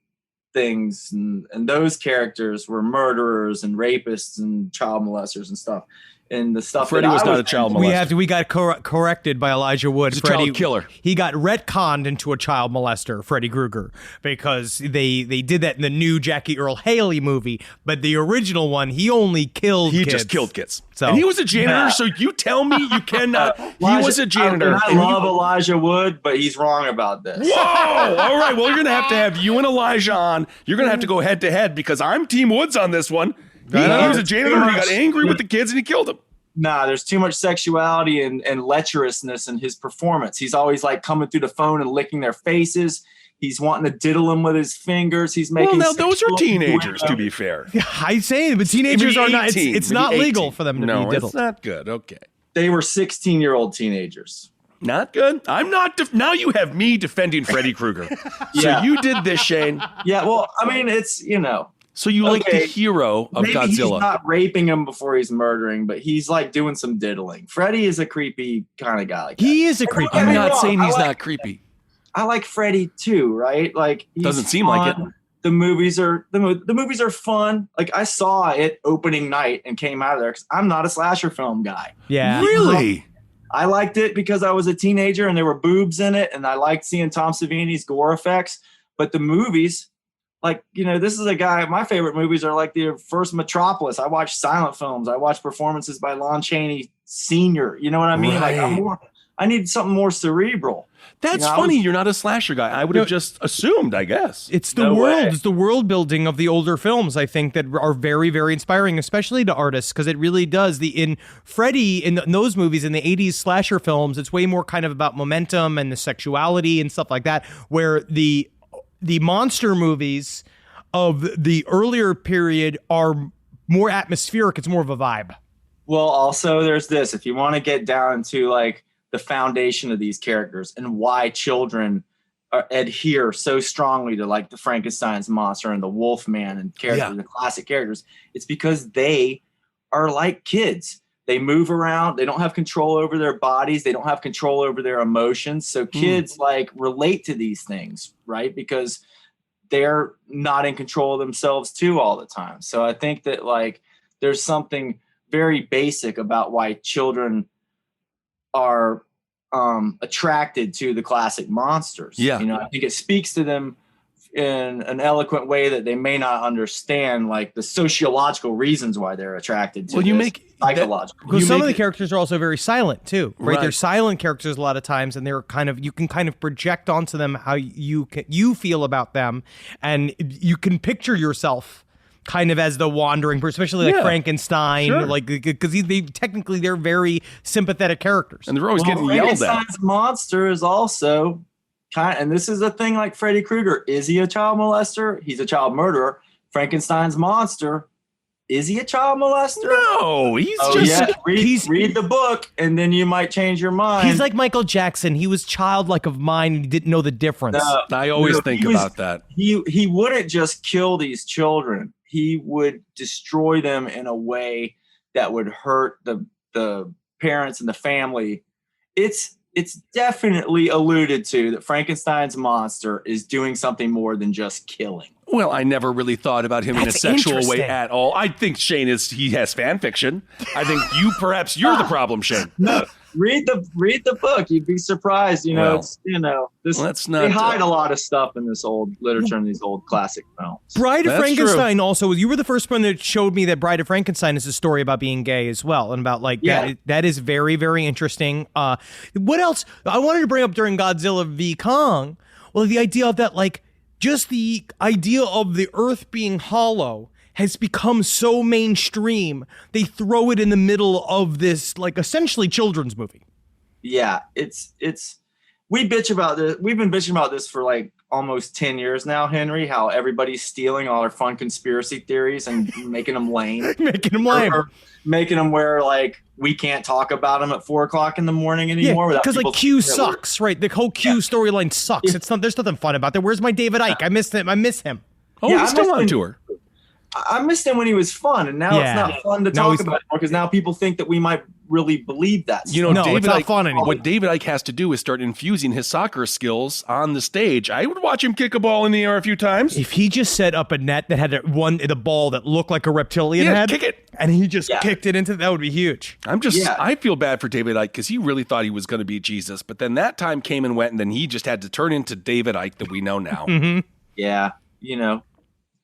things, and those characters were murderers and rapists and child molesters and stuff. And the stuff Freddy that was I not a child molester. We got corrected by Elijah Wood. He's a child killer. He got retconned into a child molester, Freddy Krueger, because they did that in the new Jackie Earl Haley movie. But the original one, he only killed He kids. just killed kids. So And he was a janitor, so you tell me you cannot. He was a janitor. I love Elijah Wood, but he's wrong about this. Whoa! All right. Well, you're going to have you and Elijah on. You're going to have to go head to head because I'm Team Woods on this one. He was a janitor. He got angry with the kids and he killed them. Nah, there's too much sexuality and lecherousness in his performance. He's always like coming through the phone and licking their faces. He's wanting to diddle them with his fingers. He's making. Well, now those are sexual teenagers, to innuendo. be fair. I say, but teenagers Maybe are not. 18, It's maybe not 18. legal for them to No, be diddled. it's not good. Okay. They were 16-year-old teenagers. Not good. I'm not. Now you have me defending Freddy Krueger. Yeah. So you did this, Shane. Yeah, well, I mean, it's, So you like the Okay. hero of maybe he's Godzilla. not raping him before he's murdering, but he's like doing some diddling. Freddy is a creepy kind of guy like that. He is a creepy. Don't get I'm me not wrong, saying I he's like- not creepy. I like Freddy too, right? Like he's Doesn't seem like fun. it. The movies are the movies are fun. Like I saw it opening night and came out of there because I'm not a slasher film guy. Yeah. Really? I liked it because I was a teenager and there were boobs in it, and I liked seeing Tom Savini's gore effects. But the movies, like, this is a guy, my favorite movies are like the first Metropolis. I watch silent films. I watch performances by Lon Chaney Sr. You know what I mean? Right. Like I need something more cerebral. That's I funny. was- You're not a slasher guy. I would have just assumed, I guess. It's the No world. way. It's the world building of the older films. I think that are very, very inspiring, especially to artists, because it really does. In Freddy, in those movies, in the '80s slasher films, it's way more kind of about momentum and the sexuality and stuff like that. Where the monster movies of the earlier period are more atmospheric. It's more of a vibe. Well, also there's this. If you want to get down to like the foundation of these characters and why children adhere so strongly to like the Frankenstein's monster and the Wolfman and characters, the classic characters, it's because they are like kids. They move around. They don't have control over their bodies. They don't have control over their emotions. So kids like relate to these things, right? Because they're not in control of themselves too all the time. So I think that like there's something very basic about why children are attracted to the classic monsters. Yeah. I think it speaks to them in an eloquent way that they may not understand, like the sociological reasons why they're attracted to Well, you this make psychological. Because some of the make it- characters are also very silent too, right? Right. They're silent characters a lot of times, and they're you can kind of project onto them how you feel about them, and you can picture yourself kind of as the wandering person, especially like Yeah. Frankenstein, Sure. like because they're very sympathetic characters. And they're always getting yelled at. Frankenstein's monster is also and this is a thing like Freddy Krueger. Is he a child molester? He's a child murderer. Frankenstein's monster. Is he a child molester? No, he's Oh, just. yeah. Read the book, and then you might change your mind. He's like Michael Jackson. He was childlike of mind, and he didn't know the difference. I always No, think he was- about that. He wouldn't just kill these children. He would destroy them in a way that would hurt the parents and the family. It's definitely alluded to that Frankenstein's monster is doing something more than just killing. Well, I never really thought about him in a That's sexual way interesting. at all. I think Shane he has fan fiction. I think you're the problem, Shane. No, read the book. You'd be surprised. Well, This let's not, they hide a lot of stuff in this old literature and these old classic films. Bride of That's Frankenstein also, you were the first one that showed me that Bride of Frankenstein is a story about being gay as well, and about like that is very, very interesting. What else I wanted to bring up during Godzilla v Kong? Well, the idea of that, like just the idea of the Earth being hollow has become so mainstream. They throw it in the middle of this like essentially children's movie. Yeah, it's we bitch about this. We've been bitching about this for like almost 10 years now, Henry, how everybody's stealing all our fun conspiracy theories and making them lame. Making them lame. Or making them where, like, we can't talk about them at 4 o'clock in the morning anymore. Because, like, Q sucks, right? The whole Q storyline sucks. It's not. There's nothing fun about that. Where's my David Icke? I miss him. Oh, he's still on tour. I missed him when he was fun, and now it's not fun to talk about anymore because now people think that we might really believe that. It's not fun anymore. What David Icke has to do is start infusing his soccer skills on the stage. I would watch him kick a ball in the air a few times. If he just set up a net that had the ball that looked like a reptilian head, kick it, and he just kicked it into that would be huge. I feel bad for David Icke because he really thought he was going to be Jesus, but then that time came and went, and then he just had to turn into David Icke that we know now. Mm-hmm. Yeah,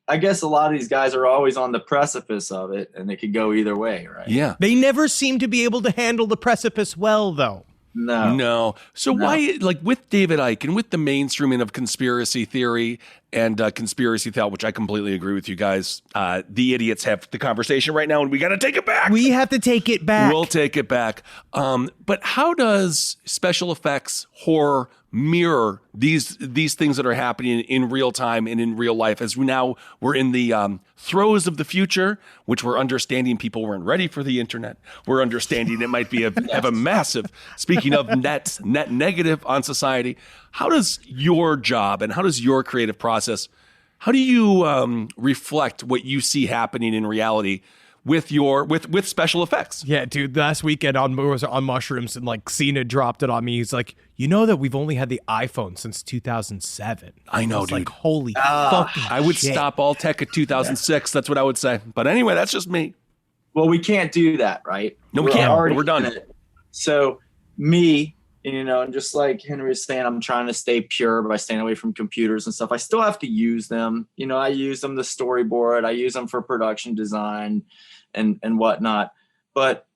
I guess a lot of these guys are always on the precipice of it, and it could go either way, right? Yeah. They never seem to be able to handle the precipice well, though. No. So why, like with David Icke and with the mainstreaming of conspiracy theory and conspiracy thought, which I completely agree with you guys, the idiots have the conversation right now, and we got to take it back. We have to take it back. We'll take it back. But how does special effects, horror, mirror these things that are happening in real time and in real life as we're in the throes of the future, which we're understanding people weren't ready for the internet. We're understanding it might be have a massive, speaking of net negative on society. How does your job and how does your creative process, how do you reflect what you see happening in reality with special effects? Yeah, dude, last weekend on mushrooms, and like Cena dropped it on me. He's like, you know that we've only had the iPhone since 2007. I know, dude. Like, holy fucking I would shit. stop all tech at 2006. That's what I would say. But anyway, that's just me. Well, we can't do that, right? No, we can't. Already We're done. So me, and just like Henry was saying, I'm trying to stay pure by staying away from computers and stuff. I still have to use them. I use them to storyboard. I use them for production design and whatnot. But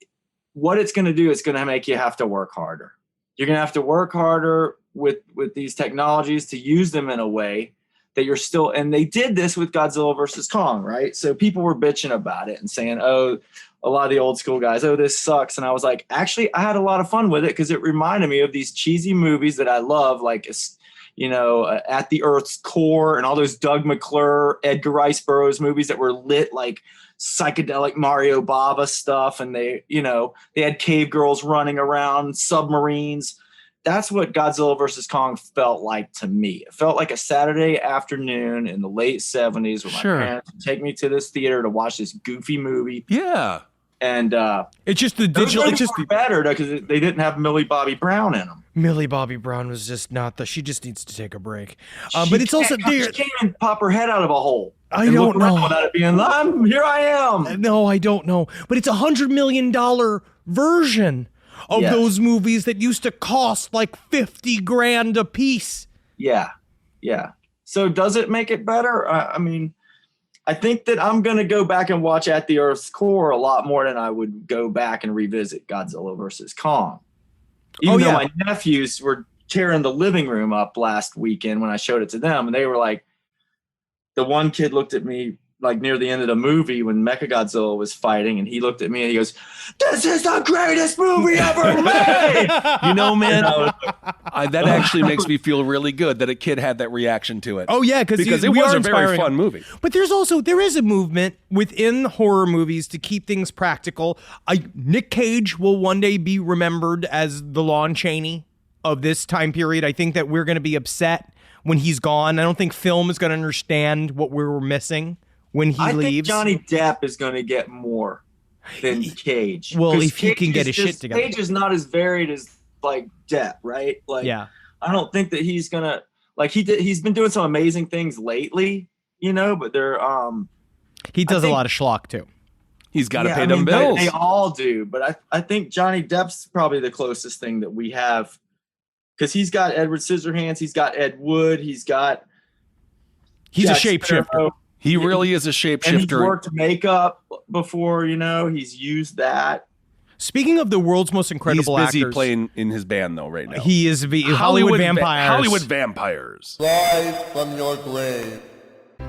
what it's going to do is going to make you have to work harder. You're going to have to work harder with these technologies to use them in a way that you're still, and they did this with Godzilla versus Kong, right? So people were bitching about it and saying, oh, a lot of the old school guys, oh, this sucks. And I was like, actually, I had a lot of fun with it because it reminded me of these cheesy movies that I love, like, At the Earth's Core and all those Doug McClure, Edgar Rice Burroughs movies that were lit like psychedelic Mario Bava stuff. And they had cave girls running around, submarines. That's what Godzilla versus Kong felt like to me. It felt like a Saturday afternoon in the late 70s where my parents would take me to this theater to watch this goofy movie. Yeah. And it's just the digital. It's just better because they didn't have Millie Bobby Brown in them. Millie Bobby Brown was just not she just needs to take a break. But it's also she can't even pop her head out of a hole. I don't know. Without it being, here I am. No, I don't know. But it's $100 million version of those movies that used to cost like $50,000 a piece. Yeah. So does it make it better? I think that I'm going to go back and watch At the Earth's Core a lot more than I would go back and revisit Godzilla versus Kong. Even though my nephews were tearing the living room up last weekend when I showed it to them, and they were like, the one kid looked at me like near the end of the movie when Mechagodzilla was fighting, and he looked at me and he goes, "This is the greatest movie ever made!" Man, that actually makes me feel really good that a kid had that reaction to it. Oh yeah, because it was a very fun movie. But there is a movement within horror movies to keep things practical. Nick Cage will one day be remembered as the Lon Chaney of this time period. I think that we're going to be upset when he's gone. I don't think film is going to understand what we were missing when he leaves. I think Johnny Depp is going to get more than Cage. Well, if he can get his shit together. Cage is not as varied as like Depp, right? Like, I don't think that he's gonna he's been doing some amazing things lately, but they're he does a lot of schlock too. He's got to pay them bills. They all do, but I think Johnny Depp's probably the closest thing that we have, because he's got Edward Scissorhands, he's got Ed Wood, he's a shapeshifter. He really is a shapeshifter. And he's worked makeup before, he's used that. Speaking of the world's most incredible actors. He's busy playing in his band, though, right now. He is Hollywood Vampires. Hollywood Vampires. Live from your grave.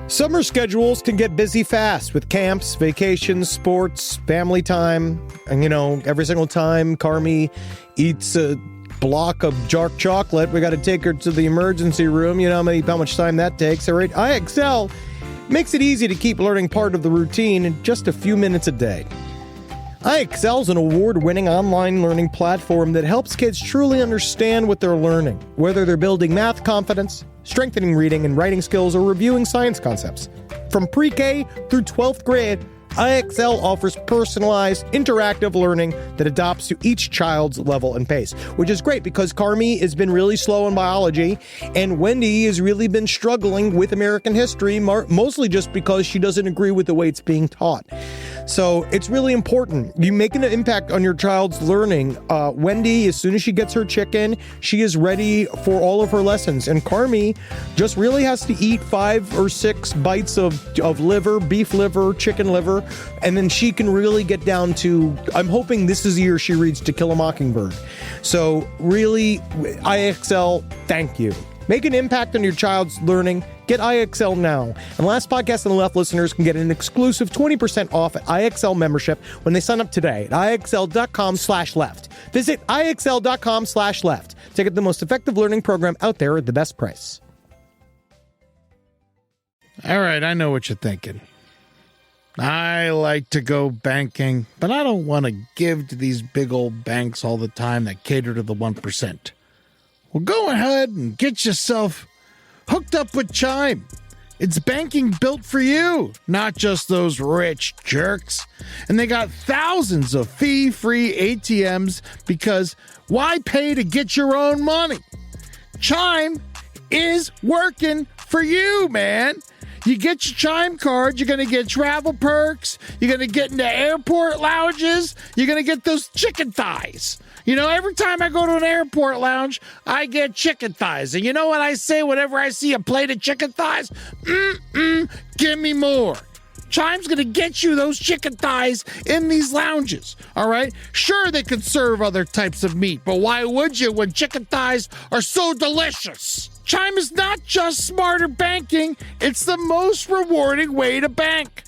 Summer schedules can get busy fast with camps, vacations, sports, family time. And, every single time Carmi eats block of dark chocolate. We got to take her to the emergency room. You know how much time that takes. All right, IXL makes it easy to keep learning part of the routine in just a few minutes a day. IXL is an award-winning online learning platform that helps kids truly understand what they're learning, whether they're building math confidence, strengthening reading and writing skills, or reviewing science concepts. From pre-K through 12th grade, IXL offers personalized, interactive learning that adapts to each child's level and pace, which is great because Carmi has been really slow in biology, and Wendy has really been struggling with American history, mostly just because she doesn't agree with the way it's being taught. So it's really important. You make an impact on your child's learning. Wendy, as soon as she gets her chicken, she is ready for all of her lessons. And Carmi just really has to eat 5 or 6 bites of liver, beef liver, chicken liver, and then she can really get down to, I'm hoping this is the year she reads To Kill a Mockingbird. So really, IXL, thank you. Make an impact on your child's learning. Get IXL now. And Last Podcast on the Left listeners can get an exclusive 20% off at IXL membership when they sign up today at IXL.com/left. Visit IXL.com/left to get the most effective learning program out there at the best price. All right, I know what you're thinking. I like to go banking, but I don't want to give to these big old banks all the time that cater to the 1%. Well, go ahead and get yourself hooked up with Chime. It's banking built for you, not just those rich jerks. And they got thousands of fee-free ATMs because why pay to get your own money? Chime is working for you, man. You get your Chime card, you're going to get travel perks, you're going to get into airport lounges, you're going to get those chicken thighs. You know, every time I go to an airport lounge, I get chicken thighs. And you know what I say whenever I see a plate of chicken thighs? Give me more. Chime's going to get you those chicken thighs in these lounges, all right? Sure, they can serve other types of meat, but why would you when chicken thighs are so delicious? Chime is not just smarter banking, it's the most rewarding way to bank.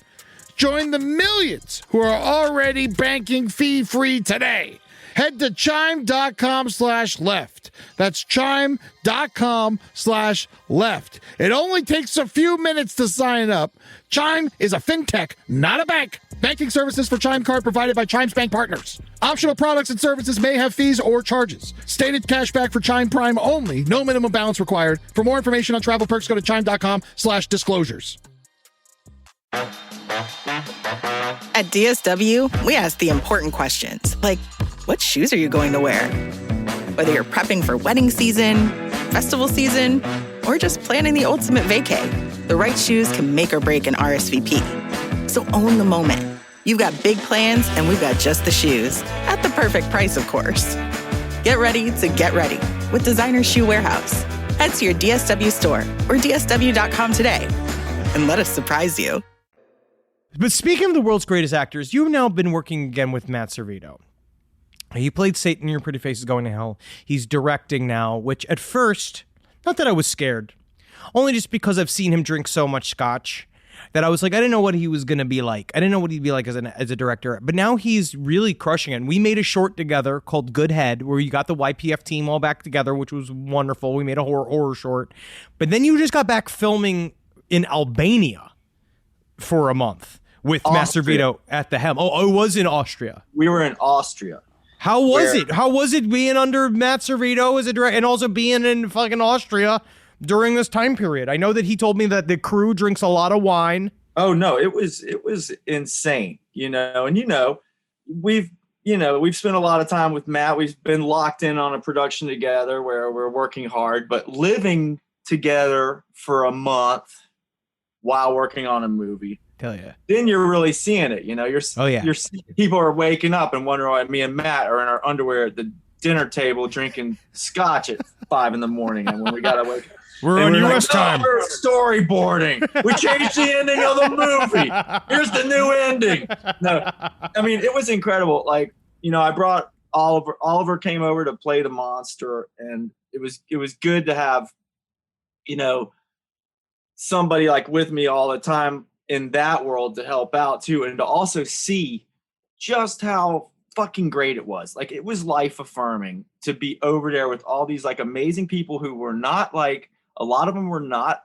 Join the millions who are already banking fee-free today. Head to chime.com/left. That's chime.com/left. It only takes a few minutes to sign up. Chime is a fintech, not a bank. Banking services for Chime Card provided by Chime's bank partners. Optional products and services may have fees or charges. Stated cashback for Chime Prime only. No minimum balance required. For more information on travel perks, go to chime.com/disclosures. At DSW, we ask the important questions, like, what shoes are you going to wear? Whether you're prepping for wedding season, festival season, or just planning the ultimate vacay, the right shoes can make or break an RSVP. So own the moment. You've got big plans, and we've got just the shoes. At the perfect price, of course. Get ready to get ready with Designer Shoe Warehouse. Head to your DSW store or DSW.com today and let us surprise you. But speaking of the world's greatest actors, you've now been working again with Matt Servito. He played Satan in Your Pretty Face is Going to Hell. He's directing now, which at first, not that I was scared, only just because I've seen him drink so much scotch that I was like, I didn't know what he was going to be like. I didn't know what he'd be like as a director. But now he's really crushing it. And we made a short together called Good Head, where you got the YPF team all back together, which was wonderful. We made a horror short. But then you just got back filming in Albania for a month with Matt Servito at the helm. Oh, it was in Austria. We were in Austria. How was it? How was it being under Matt Servito as a director and also being in fucking Austria during this time period? I know that he told me that the crew drinks a lot of wine. Oh no, it was insane, and we've spent a lot of time with Matt. We've been locked in on a production together where we're working hard, but living together for a month while working on a movie. Tell you. Then you're really seeing it, You're people are waking up and wondering why me and Matt are in our underwear at the dinner table drinking scotch at 5 a.m. and when we gotta wake up. We're on US time. We're storyboarding. We changed the ending of the movie. Here's the new ending. No, I mean, it was incredible. Like, I brought Oliver. Oliver came over to play the monster, and it was good to have, somebody like with me all the time in that world to help out too, and to also see just how fucking great it was. Like, it was life affirming to be over there with all these like amazing people who were not like, a lot of them were not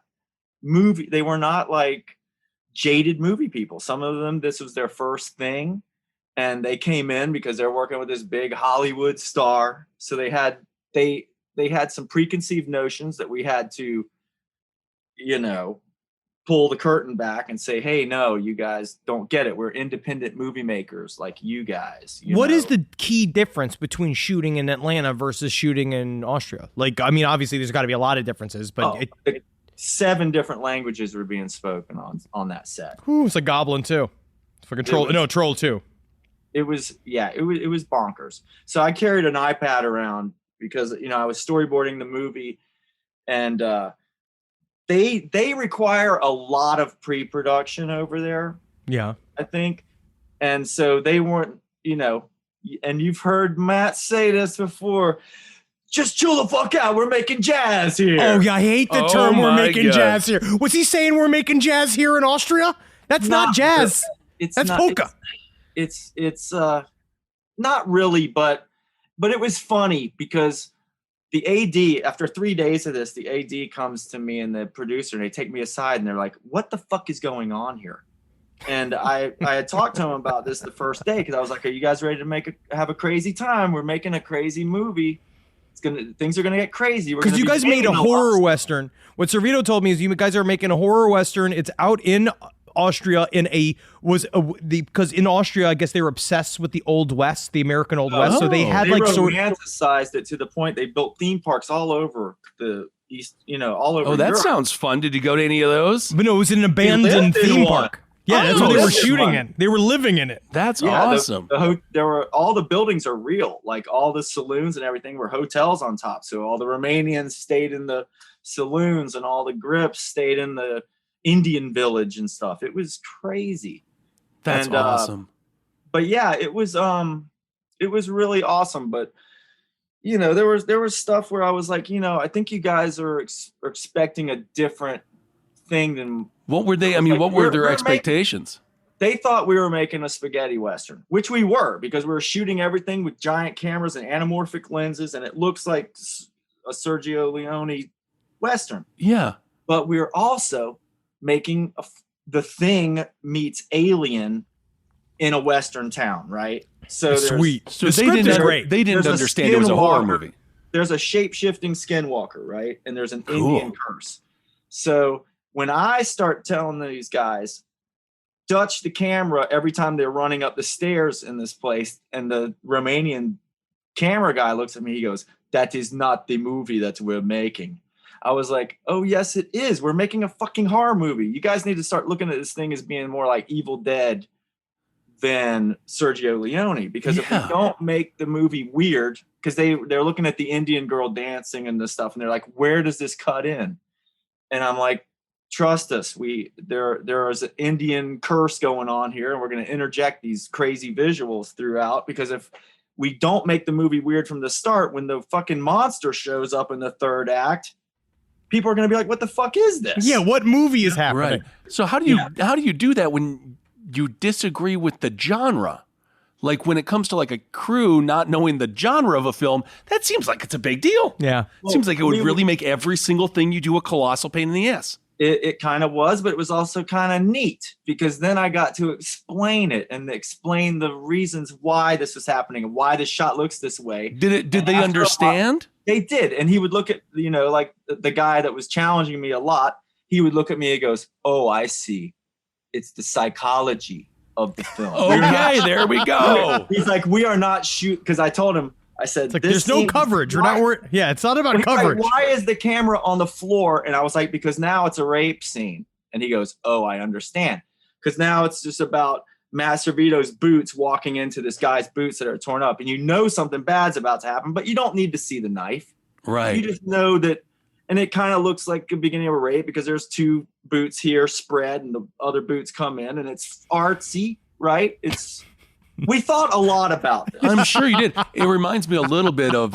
they were not like jaded movie people. Some of them, this was their first thing, and they came in because they're working with this big Hollywood star. So they had some preconceived notions that we had to, you know, pull the curtain back and say, hey, no, you guys don't get it. We're independent movie makers like you guys. What is the key difference between shooting in Atlanta versus shooting in Austria? Like, I mean, obviously there's got to be a lot of differences, but 7 different languages were being spoken on that set. It's a Goblin too. It's like a Troll too. It was bonkers. So I carried an iPad around because, you know, I was storyboarding the movie, and they require a lot of pre-production over there. Yeah, I think. And so they weren't, you know, and you've heard Matt say this before, just chill the fuck out. We're making jazz here. Oh, yeah, I hate the term we're making jazz here. Was he saying we're making jazz here in Austria? That's not jazz. That's polka. It's not really, but it was funny because the AD, after 3 days of this, the AD comes to me and the producer, and they take me aside and they're like, what the fuck is going on here? And I had talked to him about this the first day because I was like, are you guys ready to have a crazy time? We're making a crazy movie. Things are gonna get crazy. Because you guys made a horror Western. What Servito told me is you guys are making a horror Western. It's out in Austria because in Austria, I guess they were obsessed with the Old West, the American Old West. So they had romanticized it to the point they built theme parks all over the East, you know, all over. Oh, that Europe. sounds fun. Did you go to any of those? But no, it was an abandoned theme park. Yeah, that's what they were shooting in. They were living in it. That's awesome. There were all the buildings are real, like all the saloons and everything were hotels on top. So all the Romanians stayed in the saloons, and all the Grips stayed in the Indian village and stuff. It was crazy. That's awesome. But yeah, it was really awesome. But you know, there was stuff where I was like, you know, I think you guys are expecting a different thing than. What were they? I mean, what were their expectations? They thought we were making a spaghetti Western, which we were, because we were shooting everything with giant cameras and anamorphic lenses, and it looks like a Sergio Leone Western. Yeah. But we were also making The Thing meets Alien in a Western town, right? So sweet. So they didn't understand it was a horror movie. There's a shape-shifting skinwalker, right? And there's an Indian curse. So when I start telling these guys, Dutch the camera every time they're running up the stairs in this place, and the Romanian camera guy looks at me, he goes, that is not the movie that we're making. I was like, oh, yes, it is. We're making a fucking horror movie. You guys need to start looking at this thing as being more like Evil Dead than Sergio Leone. Because if we don't make the movie weird, because they're looking at the Indian girl dancing and this stuff, and they're like, where does this cut in? And I'm like, trust us, there is an Indian curse going on here, and we're going to interject these crazy visuals throughout, because if we don't make the movie weird from the start, when the fucking monster shows up in the third act, people are going to be like, what the fuck is this? Yeah, what movie is happening? Right. So how do you do that when you disagree with the genre? Like when it comes to like a crew not knowing the genre of a film, that seems like it's a big deal. Yeah. Seems like it would really make every single thing you do a colossal pain in the ass. It kind of was, but it was also kind of neat, because then I got to explain it and explain the reasons why this was happening and why the shot looks this way. Did they understand? They did. And he would look at, you know, like the guy that was challenging me a lot, he would look at me and goes, oh, I see. It's the psychology of the film. Okay, there we go. He's like, we are not because I told him, I said, like, there's no coverage. We're not worried. Yeah, it's not about coverage. Like, why is the camera on the floor? And I was like, because now it's a rape scene. And he goes, oh, I understand. Because now it's just about Matt Servito's boots walking into this guy's boots that are torn up. And you know something bad's about to happen, but you don't need to see the knife. Right. You just know that. And it kind of looks like the beginning of a rape, because there's 2 boots here spread and the other boots come in, and it's artsy, right? We thought a lot about this. I'm sure you did. It reminds me a little bit of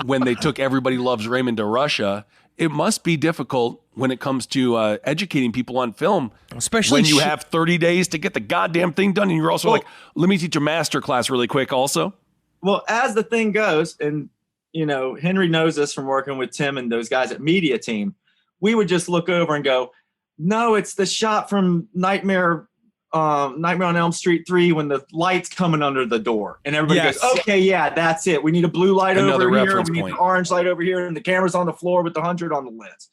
when they took Everybody Loves Raymond to Russia, it must be difficult when it comes to educating people on film, especially when you have 30 days to get the goddamn thing done, and you're also like, let me teach a master class really quick also. Well, as the thing goes, and Henry knows this from working with Tim and those guys at Media Team, we would just look over and go, no, it's the shot from Nightmare on Elm Street 3 when the light's coming under the door, and everybody goes, okay, yeah, that's it. We need a blue light over here, we need an orange light over here, and the camera's on the floor with the 100 on the lens.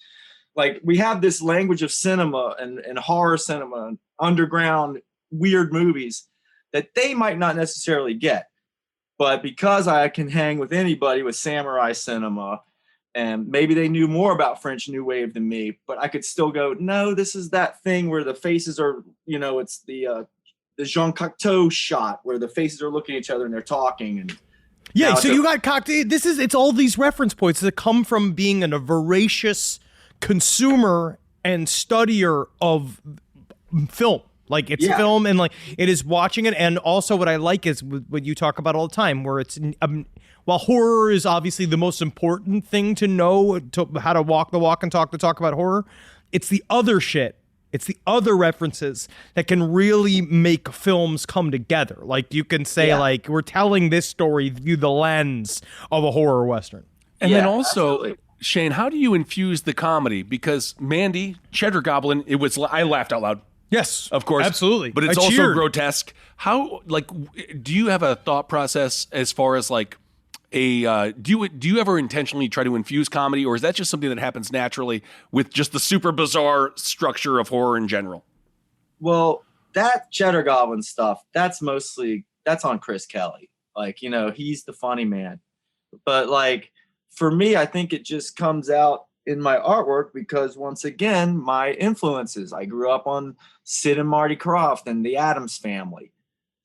Like, we have this language of cinema and horror cinema and underground weird movies that they might not necessarily get. But because I can hang with anybody with samurai cinema, and maybe they knew more about French New Wave than me, but I could still go, no, this is that thing where the faces are, it's the Jean Cocteau shot where the faces are looking at each other and they're talking. And yeah, so you got Cocteau. It's all these reference points that come from being a voracious consumer and studier of film. Like, it's film, and like it is watching it. And also what I like is what you talk about all the time, where it's while horror is obviously the most important thing to know, how to walk the walk and talk the talk about horror, it's the other shit. It's the other references that can really make films come together. Like, you can say, like, we're telling this story through the lens of a horror Western. And then also, absolutely. Shane, how do you infuse the comedy? Because Mandy, Cheddar Goblin, I laughed out loud. Yes, of course. Absolutely. But it's also grotesque. How, like, do you have a thought process as far as like do you ever intentionally try to infuse comedy, or is that just something that happens naturally with just the super bizarre structure of horror in general? Well, that Cheddar Goblin stuff, that's on Chris Kelly. Like, he's the funny man. But like, for me, I think it just comes out in my artwork because, once again, my influences. I grew up on Sid and Marty Krofft and the Addams Family.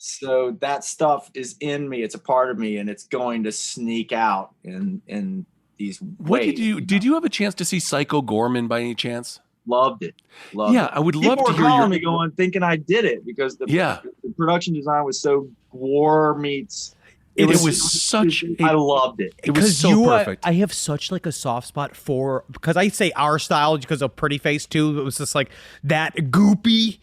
So that stuff is in me. It's a part of me, and it's going to sneak out in these ways. Did you have a chance to see Psycho Gorman by any chance? Loved it. I would love to hear calling me going, thinking I did it because the production design was so gore meets. I loved it. It was so perfect. I have such like a soft spot for, because I say our style because of Pretty Face too. It was just like that goopy,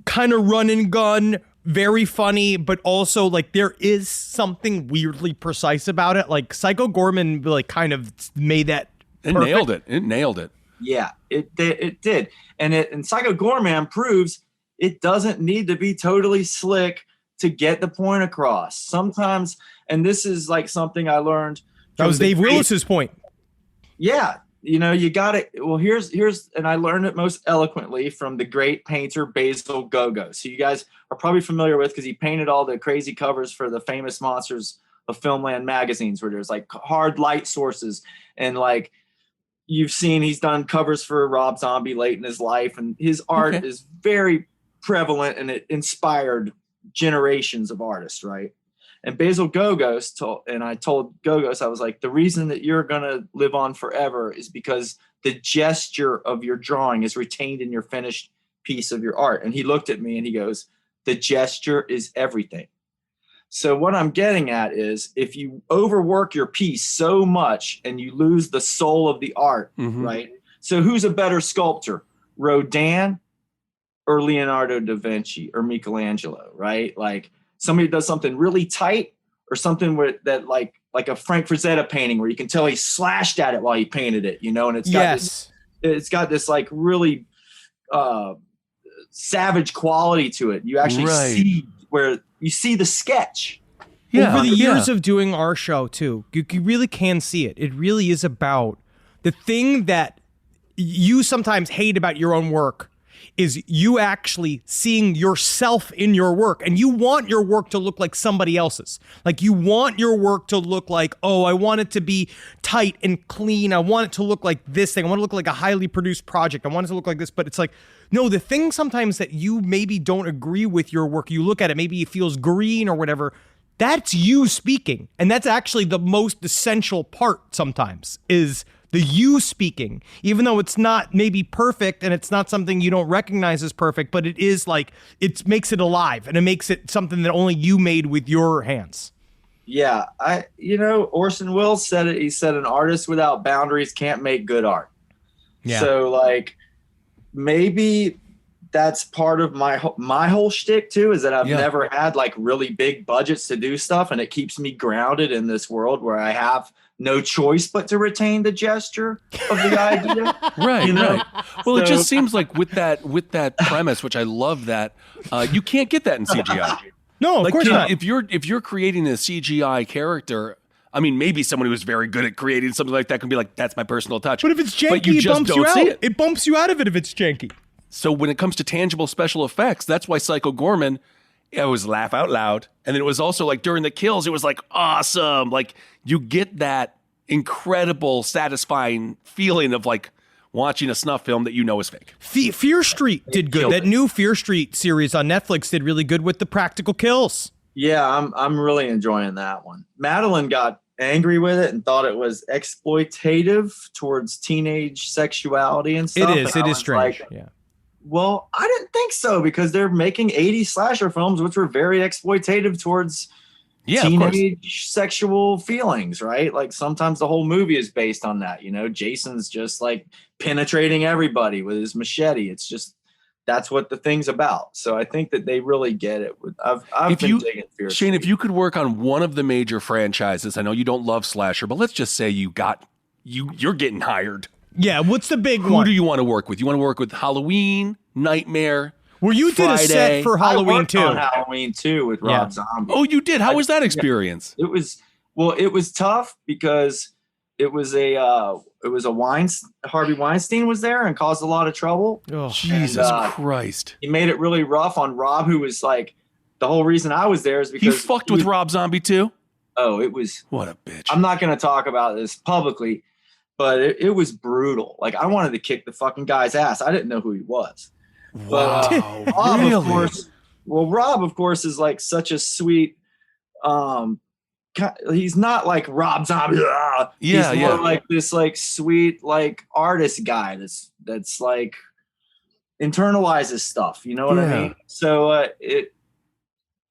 kind of run and gun, very funny, but also like there is something weirdly precise about it. Like Psycho Gorman, like kind of made that. It nailed it. Yeah, it did, and Psycho Gorman proves it doesn't need to be totally slick to get the point across. Sometimes, and this is like something I learned. That was Dave Willis's point. Yeah. You got it. Well, here's, and I learned it most eloquently from the great painter Basil Gogos, who you guys are probably familiar with because he painted all the crazy covers for the famous Monsters of Filmland magazines, where there's like hard light sources, and like you've seen, he's done covers for Rob Zombie late in his life, and his art is very prevalent, and it inspired generations of artists, right? And Basil Gogos told Gogos, I was like, the reason that you're gonna live on forever is because the gesture of your drawing is retained in your finished piece of your art. And he looked at me and he goes, the gesture is everything. So what I'm getting at is, if you overwork your piece so much and you lose the soul of the art, right? So who's a better sculptor, Rodin or Leonardo da Vinci or Michelangelo, right? Like, somebody does something really tight, or something where that like a Frank Frazetta painting where you can tell he slashed at it while he painted it, and it's got this like really savage quality to it. You actually see where you see the sketch. Yeah. Over the years of doing our show too, you really can see it. It really is about the thing that you sometimes hate about your own work is you actually seeing yourself in your work, and you want your work to look like somebody else's. Like, you want your work to look like, oh, I want it to be tight and clean. I want it to look like this thing. I want it to look like a highly produced project. I want it to look like this. But it's like, no, the thing sometimes that you maybe don't agree with your work, you look at it, maybe it feels green or whatever. That's you speaking. And that's actually the most essential part sometimes, is the you speaking, even though it's not maybe perfect and it's not something you don't recognize as perfect, but it is like, it makes it alive, and it makes it something that only you made with your hands. Yeah, Orson Welles said it. He said an artist without boundaries can't make good art. Yeah. So like maybe that's part of my whole shtick too, is that I've never had like really big budgets to do stuff, and it keeps me grounded in this world where I have no choice but to retain the gesture of the idea. Right. Well, it just seems like with that premise, which I love that, you can't get that in CGI. No, of course not. If you're creating a CGI character, I mean, maybe someone who is very good at creating something like that can be like, that's my personal touch. But if it's janky, it bumps you out. It bumps you out of it if it's janky. So when it comes to tangible special effects, that's why Psycho Gorman, it was laugh out loud. And then it was also like during the kills, it was like awesome. Like you get that incredible, satisfying feeling of like watching a snuff film that you know is fake. Fear Street did good. That new Fear Street series on Netflix did really good with the practical kills. Yeah, I'm really enjoying that one. Madeline got angry with it and thought it was exploitative towards teenage sexuality and stuff. It is strange. Like, well, I didn't think so, because they're making 80s slasher films, which were very exploitative towards teenage sexual feelings, right? Like sometimes the whole movie is based on that. Jason's just like penetrating everybody with his machete. It's just, that's what the thing's about. So I think that they really get it. I've been digging Fear Shane, Street. if you could work on one of the major franchises, I know you don't love slasher, but let's just say you're getting hired. Yeah, what's the big one? Who do you want to work with? You want to work with Halloween, Nightmare, Well, you Friday. did a set for Halloween too. On Halloween too with Rob Zombie. Oh, you did? How was that experience? It was tough because it was Harvey Weinstein was there and caused a lot of trouble. Oh, Jesus Christ. He made it really rough on Rob, who was like, the whole reason I was there is because he fucked with Rob Zombie too? Oh, it was. What a bitch. I'm not going to talk about this publicly, but it was brutal. Like, I wanted to kick the fucking guy's ass. I didn't know who he was. Wow. But, Rob, really? Rob, of course, is like such a sweet, he's not like Rob Zombie. He's more like this like sweet like artist guy that's like internalizes stuff. You know what I mean? So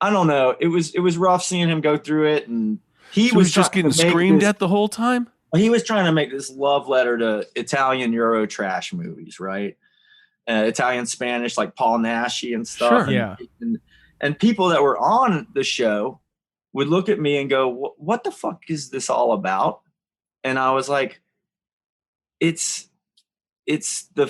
I don't know. It was rough seeing him go through it, and he was just getting screamed at the whole time. He was trying to make this love letter to Italian Euro trash movies, right? Italian Spanish, like Paul Naschy and stuff. Sure. Yeah. And people that were on the show would look at me and go, "What the fuck is this all about?" And I was like, "It's the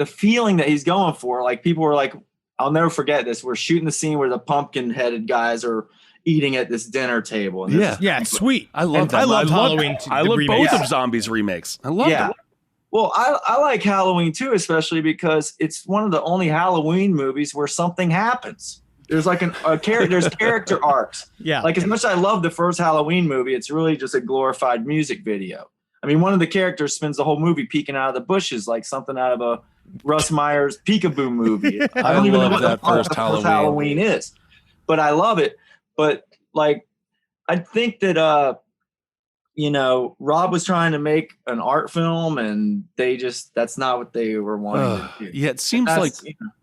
feeling that he's going for." Like, people were like, I'll never forget this. We're shooting the scene where the pumpkin-headed guys are eating at this dinner table. And it's sweet. I love that. I love Halloween. I love both of Zombies remakes. I love them. Well, I like Halloween too, especially because it's one of the only Halloween movies where something happens. There's like there's character arcs. Yeah. Like, as much as I love the first Halloween movie, it's really just a glorified music video. I mean, one of the characters spends the whole movie peeking out of the bushes like something out of a Russ Meyer's Peekaboo movie. I don't even know what the first Halloween is, but I love it. But like, I think that Rob was trying to make an art film, and that's not what they were wanting to do. Yeah, it seems like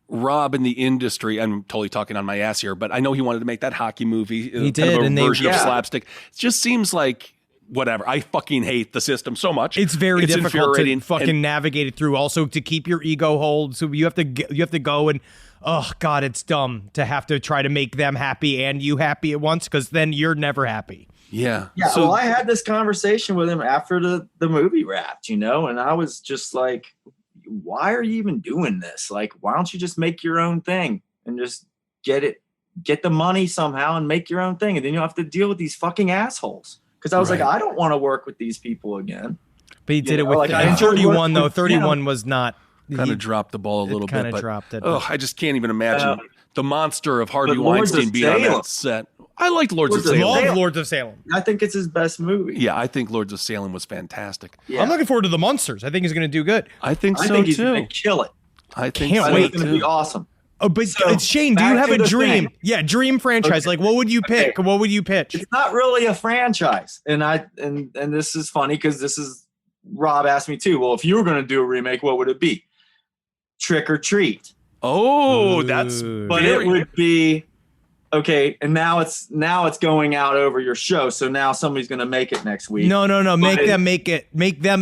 Rob in the industry, I'm totally talking on my ass here, but I know he wanted to make that hockey movie. He did, and version of slapstick. It just seems like whatever. I fucking hate the system so much. It's very difficult to fucking navigate it through. Also, to keep your ego hold, so you have to go and, oh God, it's dumb to have to try to make them happy and you happy at once, because then you're never happy. Yeah. So well, I had this conversation with him after the movie wrapped, and I was just like, why are you even doing this? Like, why don't you just make your own thing and just get the money somehow and make your own thing, and then you don't have to deal with these fucking assholes. Because I was like, I don't want to work with these people again. But he did it with like, 31, though. 31 was not. Kind of dropped the ball a little bit. Kind of dropped it. Oh, I just can't even imagine the monster of Harvey Weinstein being on that set. I liked Lords of Salem. Love Lords of Salem. I think it's his best movie. Yeah, I think Lords of Salem was fantastic. Yeah. I'm looking forward to the Monsters. I think he's going to do good. I think so, think he's too. going to kill it. I think Can't so, wait. It's going to be awesome. Oh, but Shane, do you have a dream? Thing. Yeah, dream franchise. Okay. Like, what would you pick? Okay. What would you pitch? It's not really a franchise. And this is funny because Rob asked me too. Well, if you were going to do a remake, what would it be? Trick or Treat. Oh, that's. But it would be Okay, and now it's going out over your show. So now somebody's going to make it next week. No. Make them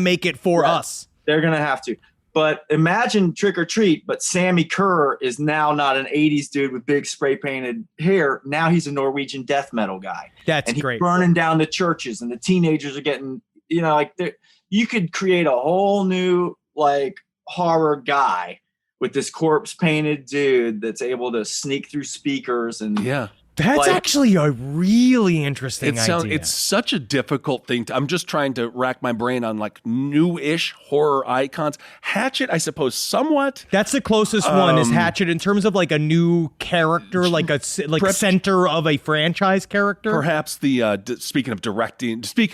make it for us. They're going to have to. But imagine Trick or Treat, but Sammy Kerr is now not an 80s dude with big spray painted hair. Now he's a Norwegian death metal guy. That's and he's great. burning down the churches, and the teenagers are getting, you could create a whole new like horror guy with this corpse painted dude that's able to sneak through speakers and That's actually a really interesting idea. It's such a difficult thing. I'm just trying to rack my brain on like new-ish horror icons. Hatchet, I suppose, somewhat. That's the closest one is Hatchet in terms of like a new character, like center of a franchise character. Perhaps the speaking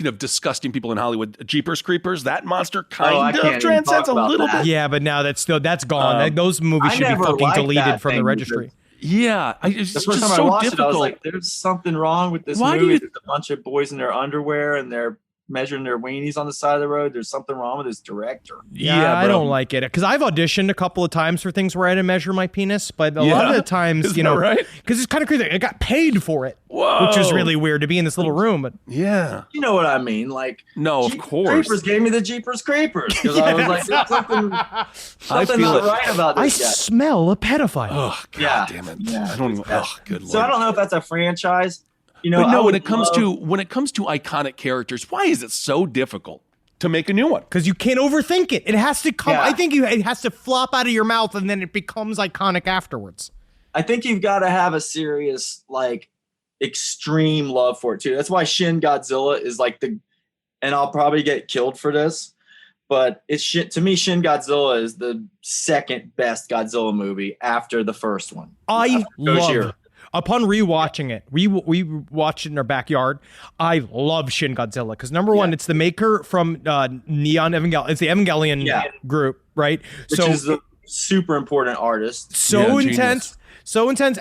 of disgusting people in Hollywood, Jeepers Creepers, that monster kind of transcends a little bit. Yeah, but now that's gone. Those movies should be fucking deleted from the registry. Yeah, it's the first just time so I watched difficult. it, I was like, "There's something wrong with this movie." There's a bunch of boys in their underwear and they're measuring their weenies on the side of the road. There's something wrong with this director. Yeah, I don't like it because I've auditioned a couple of times for things where I had to measure my penis, but a lot of the times, right? Because it's kind of crazy. I got paid for it, which is really weird to be in this little room. But yeah, you know what I mean? Like, no, of course, Creepers gave me the Jeepers Creepers because I was like, "There's something not right about this." I smell a pedophile. Oh, God damn it! Yeah. I don't even. Oh, good lord. So I don't know if that's a franchise. But no, when it comes to iconic characters, why is it so difficult to make a new one? Because you can't overthink it. It has to come. Yeah. I think it has to flop out of your mouth, and then it becomes iconic afterwards. I think you've got to have a serious, like, extreme love for it too. That's why Shin Godzilla is like and I'll probably get killed for this, but to me, Shin Godzilla is the second best Godzilla movie after the first one. I love. Upon rewatching it, we watched it in our backyard. I love Shin Godzilla because number one, it's the maker from Neon Evangelion. It's the Evangelion group, right? Which is a super important artist. So intense,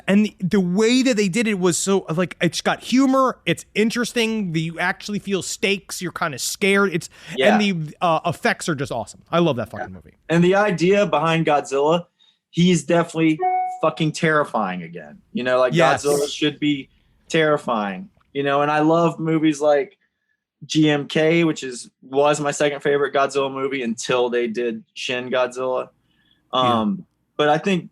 and the way that they did it was so like it's got humor. It's interesting. You actually feel stakes. You're kind of scared. And the effects are just awesome. I love that fucking movie. And the idea behind Godzilla, he's definitely fucking terrifying again. Godzilla should be terrifying. And I love movies like GMK, which was my second favorite Godzilla movie until they did Shin Godzilla. But I think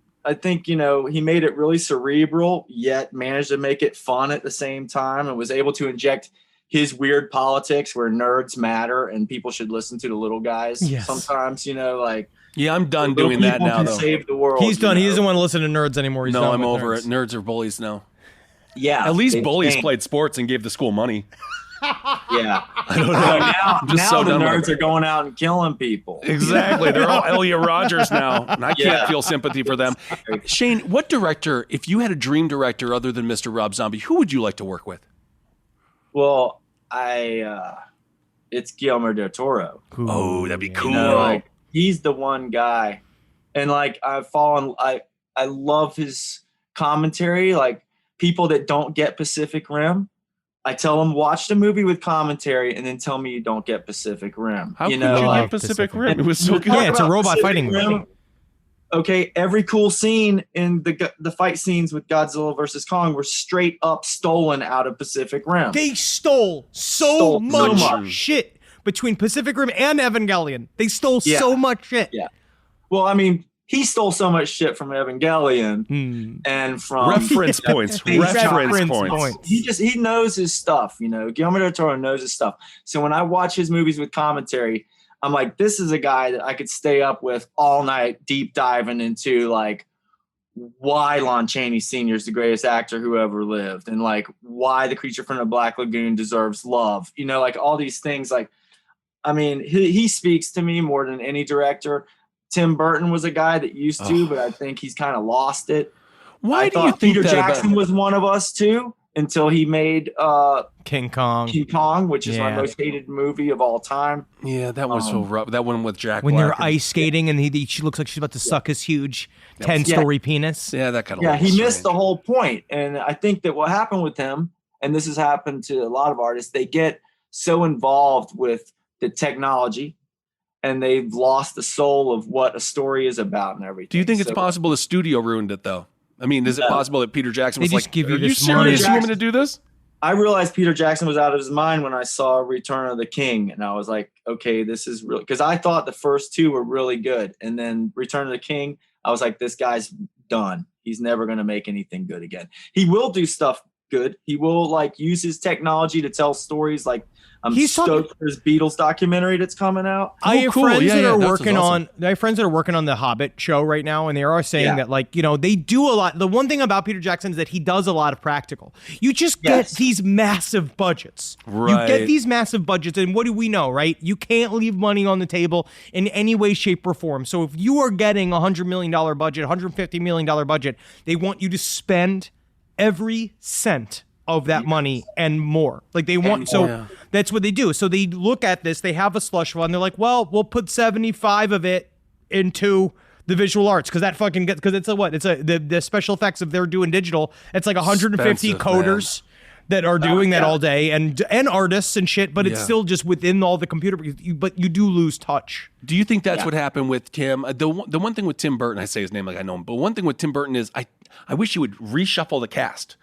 he made it really cerebral, yet managed to make it fun at the same time, and was able to inject his weird politics where nerds matter and people should listen to the little guys. Sometimes, yeah, I'm done doing that now, though. Save the world. He's done. He doesn't want to listen to nerds anymore. He's I'm over it. Nerds are bullies now. Yeah. At least bullies played sports and gave the school money. Yeah. I don't know. Now the nerds are going out and killing people. Exactly. They're all Elia Rogers now, and I can't feel sympathy for them. Shane, what director, if you had a dream director other than Mr. Rob Zombie, who would you like to work with? Well, it's Guillermo del Toro. Oh, that'd be cool. He's the one guy, and I love his commentary. Like, people that don't get Pacific Rim, I tell them watch the movie with commentary and then tell me you don't get Pacific Rim. How could you get Pacific Rim? It was so good. Yeah, it's a robot fighting movie. Okay, every cool scene in the fight scenes with Godzilla versus Kong were straight up stolen out of Pacific Rim. They stole so much shit. Between Pacific Rim and Evangelion, they stole so much shit. Yeah. Well, I mean, he stole so much shit from Evangelion and from reference points. Reference points. He knows his stuff. Guillermo del Toro knows his stuff. So when I watch his movies with commentary, I'm like, this is a guy that I could stay up with all night, deep diving into like why Lon Chaney Sr. is the greatest actor who ever lived, and like why The Creature from the Black Lagoon deserves love. Like all these things. Like, I mean, he speaks to me more than any director. Tim Burton was a guy that used to, but I think he's kind of lost it. Why do you think Peter Jackson was one of us too until he made King Kong, which is my most hated movie of all time. Yeah, that was so rough. That one with Jack when Black they're ice skating and she looks like she's about to suck his huge 10-story penis. Yeah, that kind of. Yeah, he missed the whole point, and I think that what happened with him, and this has happened to a lot of artists, they get so involved with the technology, and they've lost the soul of what a story is about and everything. Do you think it's possible the studio ruined it, though? I mean, is it possible that Peter Jackson was They just like, give you "Are you this money." serious? You want me to do this?" I realized Peter Jackson was out of his mind when I saw Return of the King, and I was like, okay, this is real, because I thought the first two were really good, and then Return of the King, I was like, this guy's done. He's never going to make anything good again. He will do stuff good. He will like use his technology to tell stories. Like I'm stoked for his Beatles documentary that's coming out. I have friends that are working awesome. I have friends that are working on the Hobbit show right now, and they are saying that, like, you know, they do a lot. The one thing about Peter Jackson is that he does a lot of practical. You just get these massive budgets. Right. You get these massive budgets, and what do we know, right? You can't leave money on the table in any way, shape, or form. So if you are getting a $100 million budget, $150 million budget, they want you to spend every cent of that money and more. Like they want, that's what they do. So they look at this, they have a slush fund. They're like, well, we'll put 75 of it into the visual arts, because that fucking gets, because it's a what? It's the special effects, if they're doing digital, it's like 150 coders that are doing that all day, and artists and shit, but it's still just within all the computer, but you do lose touch. Do you think that's what happened with Tim? The one thing with Tim Burton, I say his name like I know him, but one thing with Tim Burton is I wish he would reshuffle the cast.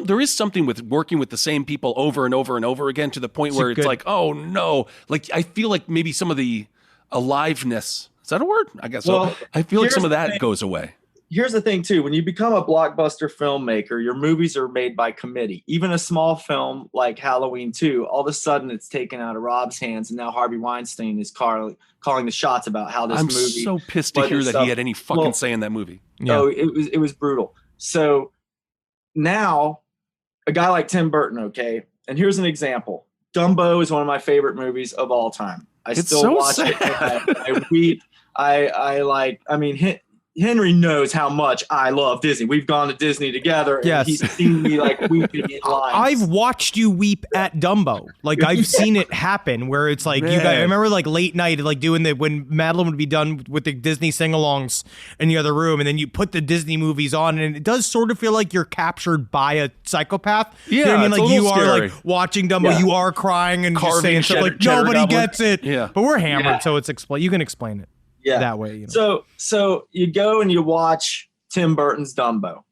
There is something with working with the same people over and over and over again, to the point where it's like, oh no, like I feel like maybe some of the aliveness, is that a word? I guess so. I feel like some of that goes away. Here's the thing too, when you become a blockbuster filmmaker, your movies are made by committee. Even a small film like Halloween 2, all of a sudden it's taken out of Rob's hands, and now Harvey Weinstein is calling the shots about how this movie. I'm so pissed to hear that he had any fucking say in that movie. Oh, it was brutal. So now a guy like Tim Burton, okay, and here's an example. Dumbo is one of my favorite movies of all time. I still watch it. I weep. Henry knows how much I love Disney. We've gone to Disney together, and he's seen me like weeping in lines. I've watched you weep at Dumbo. Like I've seen it happen where it's like you guys. I remember like late night, like doing when Madeline would be done with the Disney sing-alongs in the other room, and then you put the Disney movies on, and it does sort of feel like you're captured by a psychopath. Yeah, you know what I mean, like you scary. are like watching Dumbo, you are crying and just saying stuff like nobody gets it. Yeah, but we're hammered, so it's you can explain it. Yeah, that way. You know. So you go and you watch Tim Burton's Dumbo,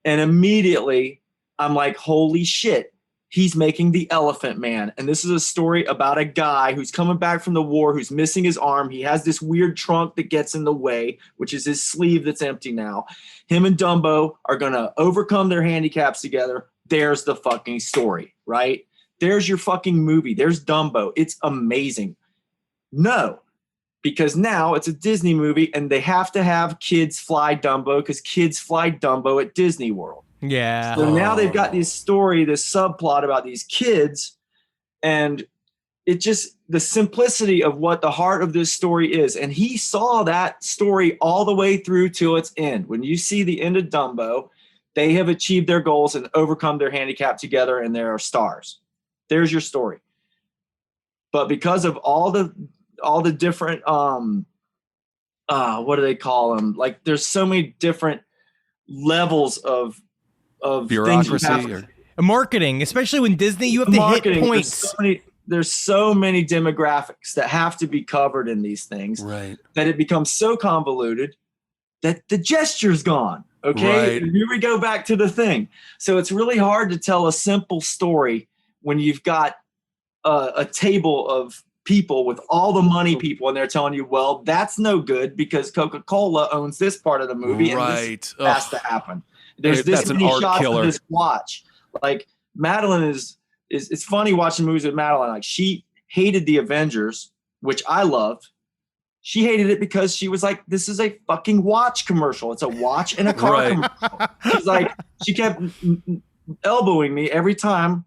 and immediately I'm like, holy shit, he's making the Elephant Man. And this is a story about a guy who's coming back from the war, who's missing his arm. He has this weird trunk that gets in the way, which is his sleeve that's empty now. Him and Dumbo are going to overcome their handicaps together. There's the fucking story, right? There's your fucking movie. There's Dumbo. It's amazing. No. Because now it's a Disney movie, and they have to have kids fly Dumbo because kids fly Dumbo at Disney World. Yeah. So now they've got this story, this subplot about these kids, and it just, the simplicity of what the heart of this story is. And he saw that story all the way through till its end. When you see the end of Dumbo, they have achieved their goals and overcome their handicap together, and they are stars. There's your story. But because of all the different what do they call them? Like there's so many different levels of bureaucracy or marketing, especially when Disney, you have to hit points. There's so many demographics that have to be covered in these things, right? That it becomes so convoluted that the gesture's gone. Okay, right. And here we go back to the thing. So it's really hard to tell a simple story when you've got a table of people with all the money people, and they're telling you, well, that's no good because Coca-Cola owns this part of the movie, and this has to happen. There's this many shots of this watch. Like Madeline is it's funny watching movies with Madeline. Like she hated the Avengers, which I loved. She hated it because she was like, this is a fucking watch commercial. It's a watch and a car commercial. She's like, she kept elbowing me every time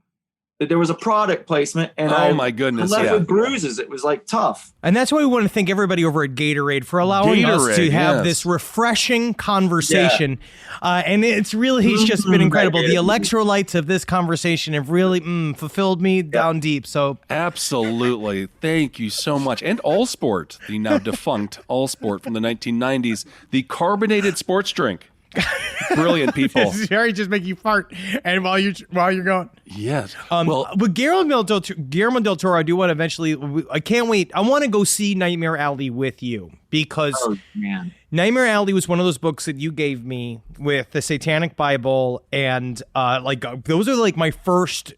that there was a product placement, and I left with bruises. It was like tough. And that's why we want to thank everybody over at Gatorade for allowing us to have this refreshing conversation. And it's just been incredible. The electrolytes of this conversation have really fulfilled me down deep. So absolutely. Thank you so much. And Allsport, the now defunct Allsport from the 1990s, the carbonated sports drink. Brilliant people. Jerry just make you fart, and while you're going. Yes. But Guillermo del Toro, I do want to eventually. I can't wait. I want to go see Nightmare Alley with you because Nightmare Alley was one of those books that you gave me with the Satanic Bible, and those are like my first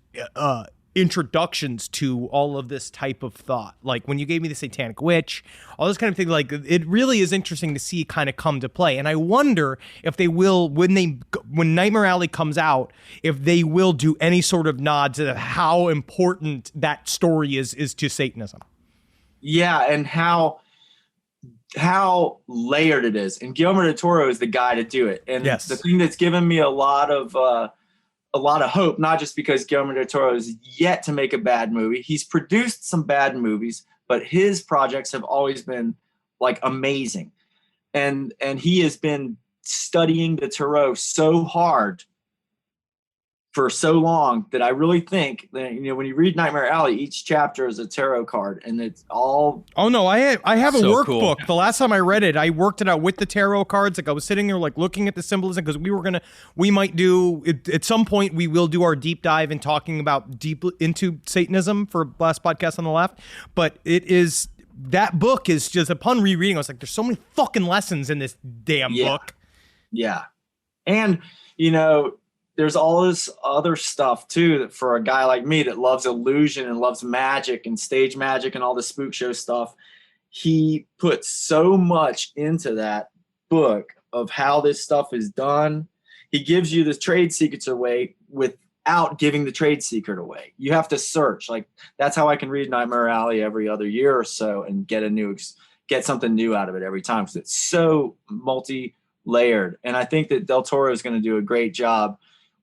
introductions to all of this type of thought. Like when you gave me the Satanic Witch, all this kind of thing, like it really is interesting to see kind of come to play. And I wonder if they will, when Nightmare Alley comes out, if they will do any sort of nod to how important that story is to Satanism. Yeah, and how layered it is. And Guillermo del Toro is the guy to do it. And the thing that's given me a lot of hope, not just because Guillermo del Toro is yet to make a bad movie. He's produced some bad movies, but his projects have always been like amazing. And he has been studying the tarot so hard for so long that I really think that, when you read Nightmare Alley, each chapter is a tarot card, and it's all. Oh no, I have a so workbook. Cool. The last time I read it, I worked it out with the tarot cards. Like I was sitting there, like looking at the symbolism, because we might do it, at some point. We will do our deep dive in talking about deep into Satanism for last podcast on the left. But that book is just, upon rereading, I was like, there's so many fucking lessons in this damn book. Yeah, and there's all this other stuff too, that for a guy like me that loves illusion and loves magic and stage magic and all the spook show stuff, he puts so much into that book of how this stuff is done. He gives you the trade secrets away without giving the trade secret away. You have to search. Like that's how I can read Nightmare Alley every other year or so and get something new out of it every time, because it's so multi-layered. And I think that Del Toro is going to do a great job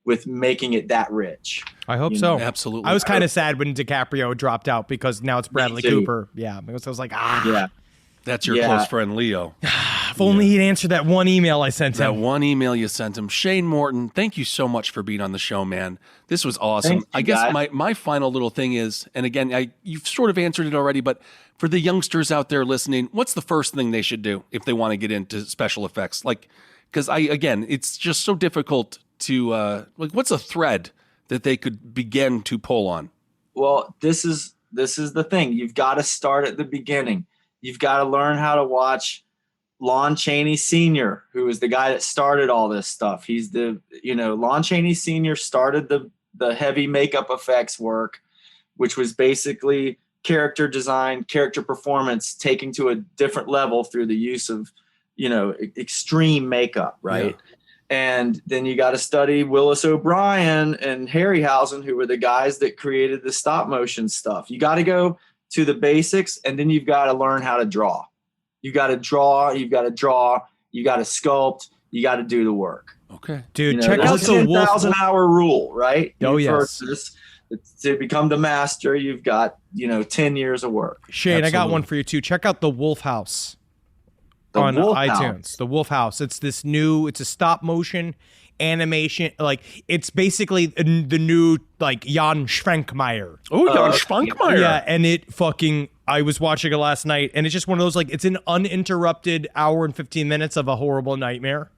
with making it that rich. I hope so. Absolutely. I was kind of sad when DiCaprio dropped out, because now it's Bradley Cooper. Yeah, because I was like, Yeah. That's your close friend, Leo. If only he'd answered that one email I sent him. That one email you sent him. Shane Morton, thank you so much for being on the show, man. This was awesome. Thanks, I guess my final little thing is, and again, you've sort of answered it already, but for the youngsters out there listening, what's the first thing they should do if they want to get into special effects? Like, because it's just so difficult to what's a thread that they could begin to pull on? Well, this is the thing. You've got to start at the beginning. You've got to learn how to watch Lon Chaney Sr., who is the guy that started all this stuff. He's Lon Chaney Sr. started the heavy makeup effects work, which was basically character design, character performance, taken to a different level through the use of, extreme makeup, right? Yeah. And then you got to study Willis O'Brien and Harryhausen, who were the guys that created the stop motion stuff. You got to go to the basics, and then you've got to learn how to draw. You got to draw, you got to sculpt, you got to do the work. Okay. Dude, check out the 10,000 hour rule, right? Oh, yes. To become the master, you've got, 10 years of work. Shane, I got one for you too. Check out The Wolf House. On iTunes, The Wolf House. It's a stop motion animation. Like, it's basically the new, like, Jan Schwenkmeyer. Oh, Jan Schwenkmeyer. Yeah, and I was watching it last night, and it's just one of those, like, it's an uninterrupted hour and 15 minutes of a horrible nightmare.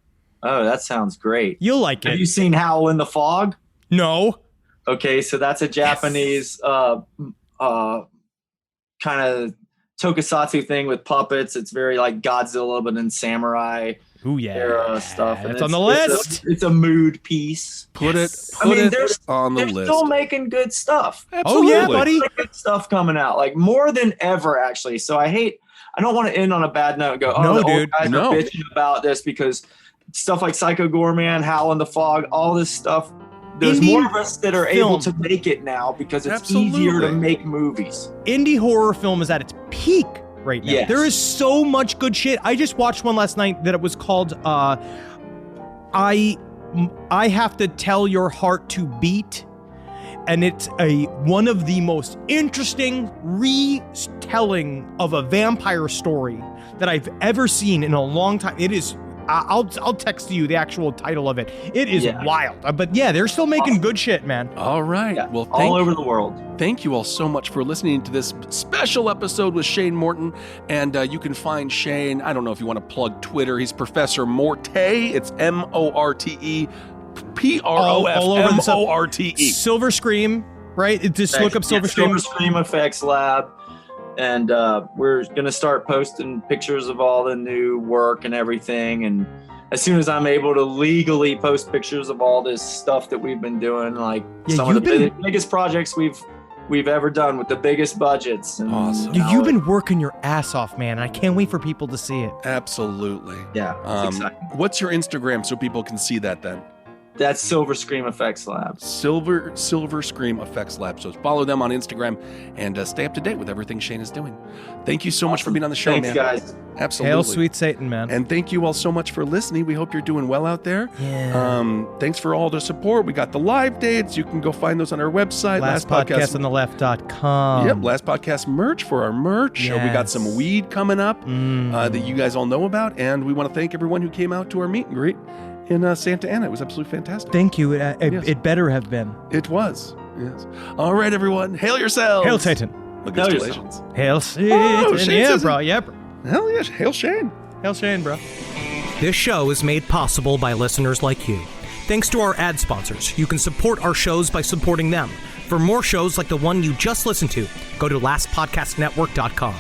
Oh, that sounds great. You'll like it. Have you seen Howl in the Fog? No. Okay, so that's a Japanese kind of tokusatsu thing with puppets. It's very like Godzilla, but in samurai era stuff. And it's on the list. It's a mood piece. Put it on the list. They're still making good stuff. Absolutely. Oh yeah, buddy. Good stuff coming out, like more than ever, actually. So I don't want to end on a bad note and go, old guys are bitching about this, because stuff like Psycho Gorman, Howl in the Fog, all this stuff. There's more of us that are able to make it now because it's easier to make movies. Indie horror film is at its peak right now. Yes. There is so much good shit. I just watched one last night that it was called I Have to Tell Your Heart to Beat. And it's one of the most interesting retelling of a vampire story that I've ever seen in a long time. It is I'll text you the actual title of it. It is wild. But yeah, they're still making good shit, man. All right. Yeah, Well, all over the world. Thank you all so much for listening to this special episode with Shane Morton. And you can find Shane, I don't know if you want to plug Twitter. He's Professor Morte. It's MORTE. PROFMORTE. Silver Scream, right? Just look up Silver Scream. Silver Scream Effects Lab. And we're going to start posting pictures of all the new work and everything. And as soon as I'm able to legally post pictures of all this stuff that we've been doing, like some of the biggest projects we've ever done with the biggest budgets. And awesome. You've been working your ass off, man. I can't wait for people to see it. Absolutely. Yeah, it's exciting. What's your Instagram so people can see that then? That's Silver Scream Effects Lab. Silver Scream Effects Lab. So follow them on Instagram and stay up to date with everything Shane is doing. Thank you so much for being on the show, Thanks, man. guys. Absolutely. Hail sweet Satan, man. And thank you all so much for listening. We hope you're doing well out there. Yeah. Thanks for all the support. We got the live dates. You can go find those on our website. LastPodcastOnTheLeft.com. Yep, Last Podcast merch for our merch. Yes. We got some weed coming up that you guys all know about. And we want to thank everyone who came out to our meet and greet in Santa Ana. It was absolutely fantastic. Thank you. It better have been. It was. Yes. All right, everyone. Hail yourselves. Hail Satan. Congratulations. Hail Satan. Yeah, bro. Yeah, bro. Hell yeah. Hail Shane. Hail Shane, bro. This show is made possible by listeners like you. Thanks to our ad sponsors, you can support our shows by supporting them. For more shows like the one you just listened to, go to lastpodcastnetwork.com.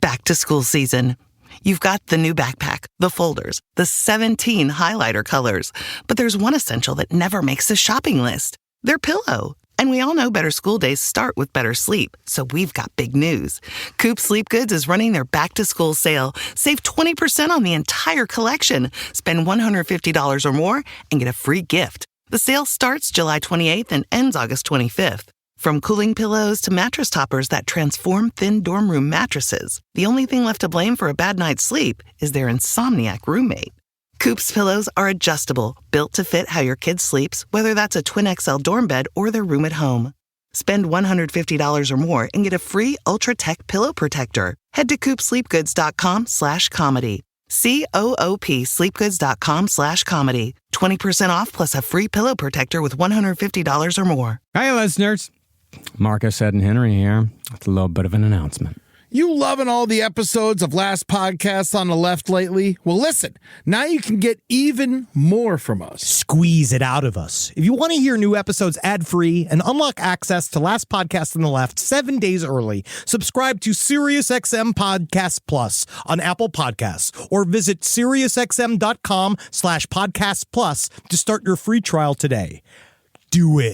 Back to school season. You've got the new backpack, the folders, the 17 highlighter colors, but there's one essential that never makes the shopping list. Their pillow. And we all know better school days start with better sleep, so we've got big news. Coop Sleep Goods is running their back-to-school sale. Save 20% on the entire collection. Spend $150 or more and get a free gift. The sale starts July 28th and ends August 25th. From cooling pillows to mattress toppers that transform thin dorm room mattresses, the only thing left to blame for a bad night's sleep is their insomniac roommate. Coop's pillows are adjustable, built to fit how your kid sleeps, whether that's a twin XL dorm bed or their room at home. Spend $150 or more and get a free Ultra Tech pillow protector. Head to coopsleepgoods.com/comedy. COOP sleepgoods.com/comedy. 20% off plus a free pillow protector with $150 or more. Hi, listeners. Marcus, Ed, and Henry here. It's a little bit of an announcement. You loving all the episodes of Last Podcasts on the Left lately? Well, listen, now you can get even more from us. Squeeze it out of us. If you want to hear new episodes ad-free and unlock access to Last Podcast on the Left 7 days early, subscribe to SiriusXM Podcast Plus on Apple Podcasts or visit SiriusXM.com/Podcast Plus to start your free trial today. Do it.